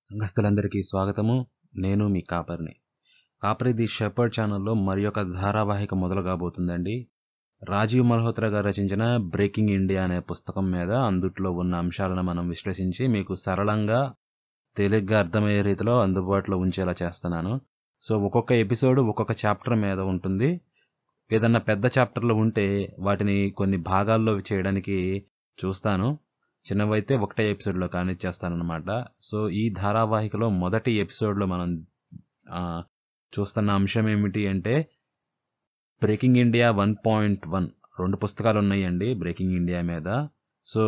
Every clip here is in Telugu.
సంఘస్థులందరికీ స్వాగతము. నేను మీ కాపర్ని. కాపరి ది షెపర్డ్ ఛానల్లో మరి ఒక ధారావాహిక మొదలు కాబోతుందండి. రాజీవ్ మల్హోత్రా గారు రచించిన బ్రేకింగ్ ఇండియా అనే పుస్తకం మీద అందుట్లో ఉన్న అంశాలను మనం విశ్లేషించి మీకు సరళంగా తేలిగ్గా అర్థమయ్యే రీతిలో అందుబాటులో ఉంచేలా చేస్తున్నాను. సో ఒక్కొక్క ఎపిసోడ్ ఒక్కొక్క చాప్టర్ మీద ఉంటుంది. ఏదన్నా పెద్ద చాప్టర్లు ఉంటే వాటిని కొన్ని భాగాల్లో చేయడానికి చూస్తాను. చిన్నవైతే ఒకటే ఎపిసోడ్లో కానిచ్చేస్తానమాట. సో ఈ ధారావాహికలో మొదటి ఎపిసోడ్లో మనం చూస్తున్న అంశం ఏమిటి అంటే బ్రేకింగ్ ఇండియా 1.1. 2 పుస్తకాలు ఉన్నాయండి బ్రేకింగ్ ఇండియా మీద. సో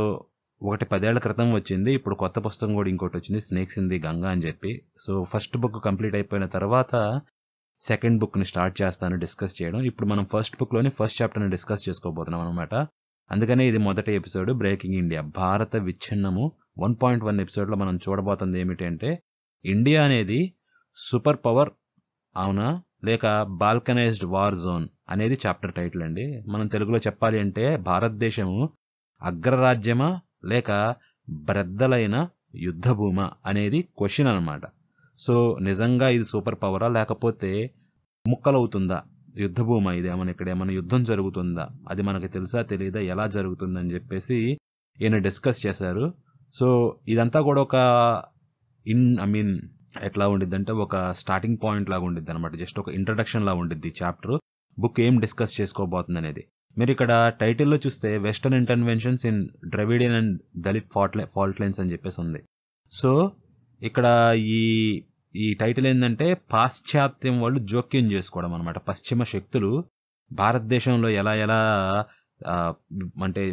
ఒకటి 10 ఏళ్ల క్రితం వచ్చింది, ఇప్పుడు కొత్త పుస్తకం కూడా ఇంకోటి వచ్చింది, స్నేక్స్ ఇన్ ది గంగా అని చెప్పి. సో ఫస్ట్ బుక్ కంప్లీట్ అయిపోయిన తర్వాత సెకండ్ బుక్ ని స్టార్ట్ చేస్తాను డిస్కస్ చేయడం. ఇప్పుడు మనం ఫస్ట్ బుక్ లోని ఫస్ట్ చాప్టర్ ని డిస్కస్ చేసుకోబోతున్నాం అనమాట. అందుకనే ఇది మొదటి ఎపిసోడ్ బ్రేకింగ్ ఇండియా భారత విచ్ఛిన్నము 1.1 ఎపిసోడ్ లో మనం చూడబోతుంది ఏమిటి అంటే ఇండియా అనేది సూపర్ పవర్ అవునా లేక బాల్కనైజ్డ్ వార్ జోన్ అనేది చాప్టర్ టైటిల్ అండి. మనం తెలుగులో చెప్పాలి అంటే భారతదేశము అగ్రరాజ్యమా లేక బ్రద్దలైన యుద్ధ భూమా అనేది క్వశ్చన్ అనమాట. సో నిజంగా ఇది సూపర్ పవరా లేకపోతే ముక్కలవుతుందా యుద్ధ భూమా, ఇది ఏమైనా ఇక్కడ ఏమైనా యుద్ధం జరుగుతుందా, అది మనకు తెలుసా తెలియదా, ఎలా జరుగుతుందని చెప్పేసి ఈయన డిస్కస్ చేశారు. సో ఇదంతా కూడా ఒక ఎట్లా ఉండిద్ది అంటే ఒక స్టార్టింగ్ పాయింట్ లాగా ఉండిద్ది అనమాట. జస్ట్ ఒక ఇంట్రడక్షన్ లా ఉండిద్ది చాప్టర్. బుక్ ఏం డిస్కస్ చేసుకోబోతుంది అనేది మీరు ఇక్కడ టైటిల్లో చూస్తే western interventions in Dravidian and Dalit fault lines అని చెప్పేసి ఉంది. సో ఇక్కడ ఈ టైటిల్ ఏంటంటే పాశ్చాత్యం వాళ్ళు జోక్యం చేసుకోవడం అనమాట. పశ్చిమ శక్తులు భారతదేశంలో ఎలా అంటే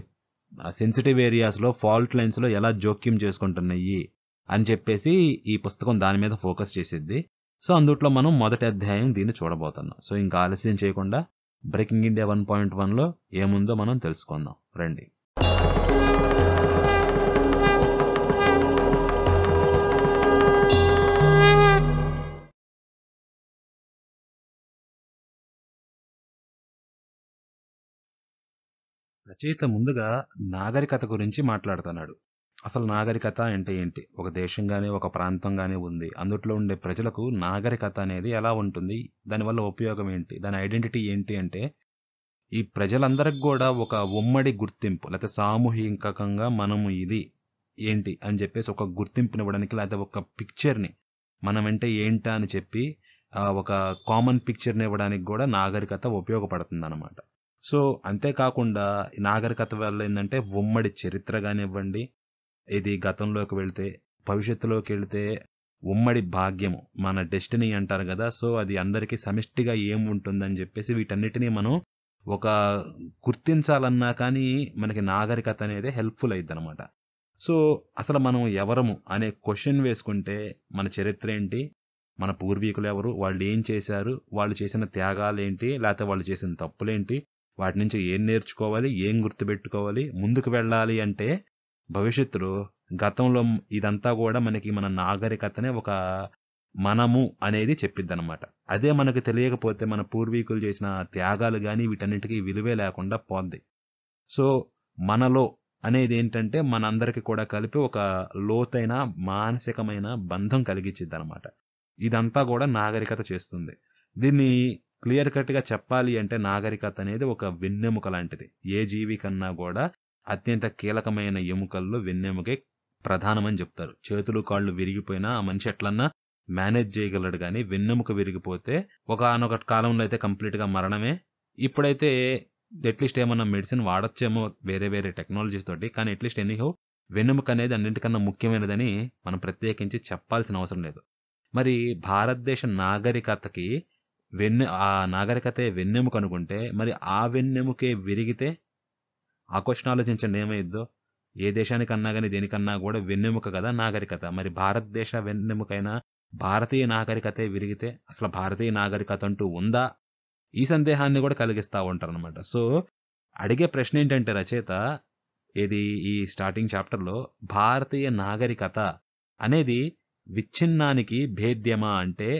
సెన్సిటివ్ ఏరియాస్ లో ఫాల్ట్ లైన్స్ లో ఎలా జోక్యం చేసుకుంటున్నాయి అని చెప్పేసి ఈ పుస్తకం దాని మీద ఫోకస్ చేసిద్ది. సో అందుట్లో మనం మొదటి అధ్యాయం దీన్ని చూడబోతున్నాం. సో ఇంకా ఆలస్యం చేయకుండా బ్రేకింగ్ ఇండియా 1.1 లో ఏముందో మనం తెలుసుకుందాం రండి. రచయిత ముందుగా నాగరికత గురించి మాట్లాడుతున్నాడు. అసలు నాగరికత అంటే ఏంటి, ఒక దేశం గానీ ఒక ప్రాంతం గానీ ఉంది, అందుట్లో ఉండే ప్రజలకు నాగరికత అనేది ఎలా ఉంటుంది, దానివల్ల ఉపయోగం ఏంటి, దాని ఐడెంటిటీ ఏంటి అంటే ఈ ప్రజలందరికి కూడా ఒక ఉమ్మడి గుర్తింపు లేకపోతే సామూహికంగా మనము ఇది ఏంటి అని చెప్పేసి ఒక గుర్తింపునివ్వడానికి లేకపోతే ఒక పిక్చర్ని మనం అంటే ఏంటా అని చెప్పి ఒక కామన్ పిక్చర్ని ఇవ్వడానికి కూడా నాగరికత ఉపయోగపడుతుంది అనమాట. సో అంతేకాకుండా నాగరికత వల్ల ఏంటంటే ఉమ్మడి చరిత్ర కానివ్వండి, ఇది గతంలోకి వెళ్తే భవిష్యత్తులోకి వెళ్తే ఉమ్మడి భాగ్యము మన డెస్టినీ అంటారు కదా. సో అది అందరికీ సమిష్టిగా ఏం ఉంటుందని చెప్పేసి వీటన్నిటినీ మనం ఒక గుర్తించాలన్నా కానీ మనకి నాగరికత అనేది హెల్ప్ఫుల్ అయింది అనమాట. సో అసలు మనం ఎవరము అనే క్వశ్చన్ వేసుకుంటే మన చరిత్ర ఏంటి, మన పూర్వీకులు ఎవరు, వాళ్ళు ఏం చేశారు, వాళ్ళు చేసిన త్యాగాలు ఏంటి, లేకపోతే వాళ్ళు చేసిన తప్పులేంటి, వాటి నుంచి ఏం నేర్చుకోవాలి, ఏం గుర్తుపెట్టుకోవాలి, ముందుకు వెళ్ళాలి అంటే భవిష్యత్తులో గతంలో ఇదంతా కూడా మనకి మన నాగరికతనే ఒక మనము అనేది చెప్పిద్ది అనమాట. అదే మనకు తెలియకపోతే మన పూర్వీకులు చేసిన త్యాగాలు గాని వీటన్నిటికీ విలువే లేకుండా పోద్ది. సో మనలో అనేది ఏంటంటే మనందరికి కూడా కలిపి ఒక లోతైన మానసికమైన బంధం కలిగించిద్ది అనమాట. ఇదంతా కూడా నాగరికత చేస్తుంది. దీన్ని క్లియర్ కట్ గా చెప్పాలి అంటే నాగరికత అనేది ఒక వెన్నెముక లాంటిది. ఏ జీవి కన్నా కూడా అత్యంత కీలకమైన ఎముకల్లో వెన్నెముకే ప్రధానమని చెప్తారు. చేతులు కాళ్ళు విరిగిపోయినా ఆ మనిషి ఎట్లన్నా మేనేజ్ చేయగలడు, కానీ వెన్నెముక విరిగిపోతే ఒకనొక కాలంలో అయితే కంప్లీట్ గా మరణమే. ఇప్పుడైతే అట్లీస్ట్ ఏమన్నా మెడిసిన్ వాడొచ్చేమో వేరే వేరే టెక్నాలజీస్ తోటి, కానీ అట్లీస్ట్ ఎనీహౌ వెన్నెముక అనేది అన్నింటికన్నా ముఖ్యమైనదని మనం ప్రత్యేకించి చెప్పాల్సిన అవసరం లేదు. మరి భారతదేశ నాగరికతకి ఆ నాగరికతే వెన్నెముక అనుకుంటే మరి ఆ వెన్నెముకే విరిగితే ఆ క్వశ్చన్ ఆలోచించండి ఏమైద్దో. ఏ దేశానికన్నా కానీ దేనికన్నా కూడా వెన్నెముక కదా నాగరికత. మరి భారతదేశ వెన్నెముకైన భారతీయ నాగరికతే విరిగితే అసలు భారతీయ నాగరికత అంటూ ఉందా, ఈ సందేహాన్ని కూడా కలిగిస్తా ఉంటారు అనమాట. సో అడిగే ప్రశ్న ఏంటంటే రచయిత ఈ స్టార్టింగ్ చాప్టర్ లో భారతీయ నాగరికత అనేది విచ్ఛిన్నానికి భేద్యమా అంటే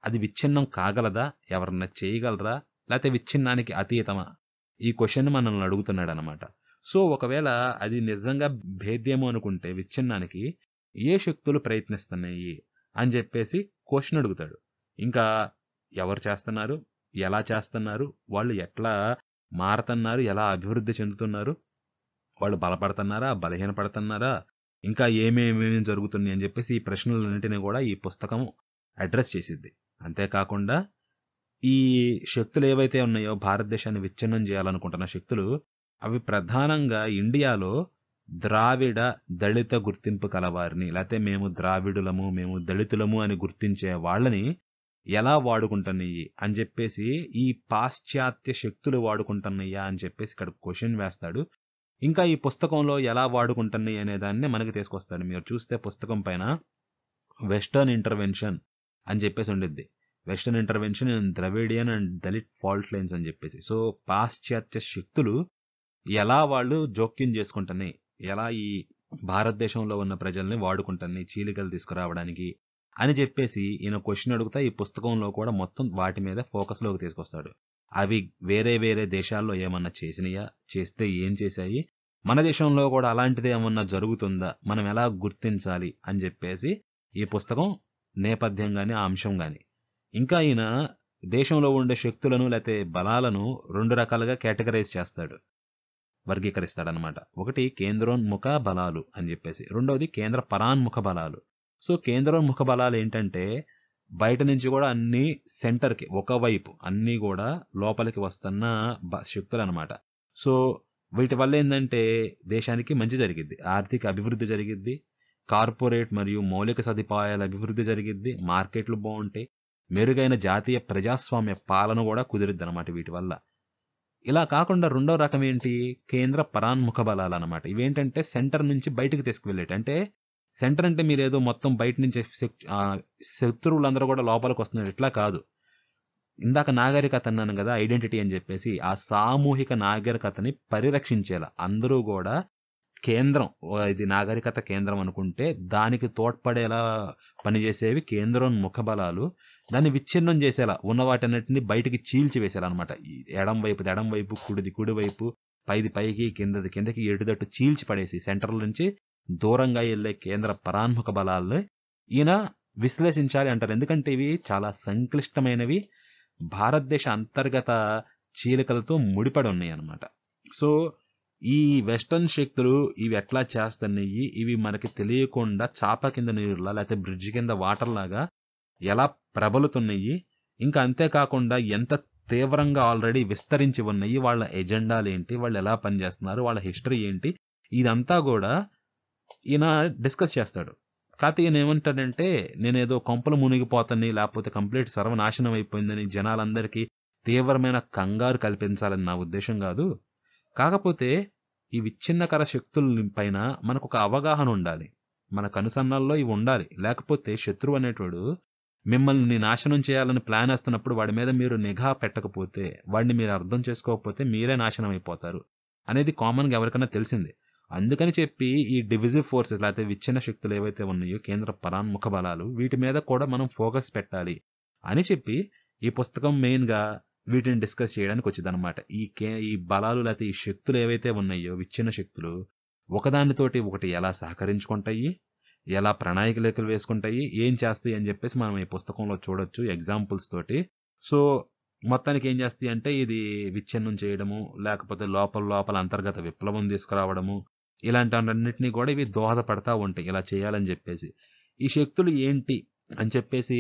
అది విచ్ఛిన్నం కాగలదా, ఎవరన్నా చేయగలరా, లేకపోతే విచ్ఛిన్నానికి అతీతమా, ఈ క్వశ్చన్ మనల్ని అడుగుతున్నాడు అనమాట. సో ఒకవేళ అది నిజంగా భేద్యము అనుకుంటే విచ్ఛిన్నానికి, ఏ శక్తులు ప్రయత్నిస్తున్నాయి అని చెప్పేసి క్వశ్చన్ అడుగుతాడు. ఇంకా ఎవరు చేస్తున్నారు, ఎలా చేస్తున్నారు, వాళ్ళు ఎట్లా మారుతున్నారు, ఎలా అభివృద్ధి చెందుతున్నారు, వాళ్ళు బలపడుతున్నారా, బలహీనపడుతున్నారా, ఇంకా ఏమేమి జరుగుతున్నాయి అని చెప్పేసి ఈ ప్రశ్నలన్నింటినీ కూడా ఈ పుస్తకం అడ్రస్ చేసిద్ది. అంతేకాకుండా ఈ శక్తులు ఏవైతే ఉన్నాయో భారతదేశాన్ని విచ్ఛిన్నం చేయాలనుకుంటున్న శక్తులు, అవి ప్రధానంగా ఇండియాలో ద్రావిడ దళిత గుర్తింపు కలవారిని, లేకపోతే మేము ద్రావిడులము, మేము దళితులము అని గుర్తించే వాళ్ళని ఎలా వాడుకుంటున్నాయి అని చెప్పేసి, ఈ పాశ్చాత్య శక్తులు వాడుకుంటున్నాయా అని చెప్పేసి ఇక్కడ క్వశ్చన్ వేస్తాడు. ఇంకా ఈ పుస్తకంలో ఎలా వాడుకుంటున్నాయి అనే దాన్ని మనకి తీసుకొస్తాడు. మీరు చూస్తే పుస్తకం పైన వెస్టర్న్ ఇంటర్వెన్షన్ అని చెప్పేసి ఉండిద్ది. Western intervention in Dravidian and Dalit fault lines అని చెప్పేసి. సో పాశ్చాత్య శక్తులు ఎలా వాళ్ళు జోక్యం చేసుకుంటున్నాయి, ఎలా ఈ భారతదేశంలో ఉన్న ప్రజల్ని వాడుకుంటున్నాయి చీలికలు తీసుకురావడానికి అని చెప్పేసి ఈయన క్వశ్చన్ అడుగుతా ఈ పుస్తకంలో కూడా మొత్తం వాటి మీద ఫోకస్లోకి తీసుకొస్తాడు. అవి వేరే వేరే దేశాల్లో ఏమన్నా చేసినాయా, చేస్తే ఏం చేశాయి, మన దేశంలో కూడా అలాంటిది ఏమన్నా జరుగుతుందా, మనం ఎలా గుర్తించాలి అని చెప్పేసి ఈ పుస్తకం నేపథ్యం గాని ఆ అంశం గాని. ఇంకా ఈయన దేశంలో ఉండే శక్తులను లేకపోతే బలాలను 2 రకాలుగా కేటగరైజ్ చేస్తాడు, వర్గీకరిస్తాడనమాట. ఒకటి కేంద్రోన్ముఖ బలాలు అని చెప్పేసి, రెండవది కేంద్ర పరాన్ముఖ బలాలు. సో కేంద్రోన్ముఖ బలాలు ఏంటంటే బయట నుంచి కూడా అన్ని సెంటర్కి ఒకవైపు అన్ని కూడా లోపలికి వస్తున్న శక్తులు అనమాట. సో వీటి వల్ల ఏంటంటే దేశానికి మంచి జరిగిద్ది, ఆర్థిక అభివృద్ధి జరిగిద్ది, కార్పొరేట్ మరియు మౌలిక సదుపాయాల అభివృద్ధి జరిగిద్ది, మార్కెట్లు బాగుంటాయి, మెరుగైన జాతీయ ప్రజాస్వామ్య పాలన కూడా కుదిరిద్ది అనమాట వీటి వల్ల. ఇలా కాకుండా రెండో రకం ఏంటి, కేంద్ర పరాన్ముఖ బలాలు అనమాట. ఇవేంటంటే సెంటర్ నుంచి బయటకు తీసుకువెళ్ళేటి. అంటే సెంటర్ అంటే మీరు ఏదో మొత్తం బయట నుంచి శత్రువులందరూ కూడా లోపలికి వస్తున్నారు ఇట్లా కాదు. ఇందాక నాగరికత అన్నాను కదా, ఐడెంటిటీ అని చెప్పేసి, ఆ సామూహిక నాగరికతని పరిరక్షించేలా అందరూ కూడా కేంద్రం, ఇది నాగరికత కేంద్రం అనుకుంటే దానికి తోడ్పడేలా పనిచేసేవి కేంద్రోన్ముఖ బలాలు. దాన్ని విచ్ఛిన్నం చేసేలా ఉన్న వాటన్నిటిని బయటికి చీల్చి వేసేలా అనమాట. ఎడం వైపు, కుడిది కుడివైపు, పైది పైకి, కిందది కిందకి, ఎటుదట్టు చీల్చి పడేసి సెంటర్ నుంచి దూరంగా వెళ్లే కేంద్ర పరాన్ముఖ బలాలు ఈయన విశ్లేషించాలి అంటారు. ఎందుకంటే ఇవి చాలా సంక్లిష్టమైనవి, భారతదేశ అంతర్గత చీలికలతో ముడిపడి ఉన్నాయి అన్నమాట. సో ఈ వెస్టర్న్ శక్తులు ఇవి ఎట్లా చేస్తున్నాయి, ఇవి మనకి తెలియకుండా చాప కింద నీరులా లేకపోతే బ్రిడ్జ్ కింద వాటర్ లాగా ఎలా ప్రబలుతున్నాయి, ఇంకా అంతేకాకుండా ఎంత తీవ్రంగా ఆల్రెడీ విస్తరించి ఉన్నాయి, వాళ్ళ ఎజెండాలు ఏంటి, వాళ్ళు ఎలా పనిచేస్తున్నారు, వాళ్ళ హిస్టరీ ఏంటి, ఇదంతా కూడా ఈయన డిస్కస్ చేస్తాడు. కాకపోతే ఈయన ఏమంటాడంటే, నేనేదో కొంపలు మునిగిపోతాని లేకపోతే కంప్లీట్ సర్వనాశనం అయిపోయిందని జనాలందరికీ తీవ్రమైన కంగారు కల్పించాలని నా ఉద్దేశం కాదు. కాకపోతే ఈ విచ్ఛిన్నకర శక్తుల పైన మనకు ఒక అవగాహన ఉండాలి, మన కనుసన్నల్లో ఇవి ఉండాలి. లేకపోతే శత్రువు అనేటోడు మిమ్మల్ని నాశనం చేయాలని ప్లాన్ వేస్తున్నప్పుడు వాడి మీద మీరు నిఘా పెట్టకపోతే, వాడిని మీరు అర్థం చేసుకోకపోతే మీరే నాశనం అయిపోతారు అనేది కామన్గా ఎవరికైనా తెలిసిందే. అందుకని చెప్పి ఈ డివిజివ్ ఫోర్సెస్ లేకపోతే విచ్ఛిన్న శక్తులు ఏవైతే ఉన్నాయో కేంద్ర పరాన్ముఖ బలాలు, వీటి మీద కూడా మనం ఫోకస్ పెట్టాలి అని చెప్పి ఈ పుస్తకం మెయిన్ గా వీటిని డిస్కస్ చేయడానికి వచ్చింది అనమాట. ఈ బలాలు లేకపోతే ఈ శక్తులు ఏవైతే ఉన్నాయో విచ్ఛిన్న శక్తులు ఒకదానితోటి ఒకటి ఎలా సహకరించుకుంటాయి, ఎలా ప్రణాళికలు వేసుకుంటాయి, ఏం చేస్తాయి అని చెప్పేసి మనం ఈ పుస్తకంలో చూడొచ్చు ఎగ్జాంపుల్స్ తోటి. సో మొత్తానికి ఏం చేస్తాయి అంటే ఇది విచ్ఛిన్నం చేయడము, లేకపోతే లోపల అంతర్గత విప్లవం తీసుకురావడము, ఇలాంటి అన్నింటినీ కూడా ఇవి దోహదపడతా ఉంటాయి ఇలా చేయాలని చెప్పేసి. ఈ శక్తులు ఏంటి అని చెప్పేసి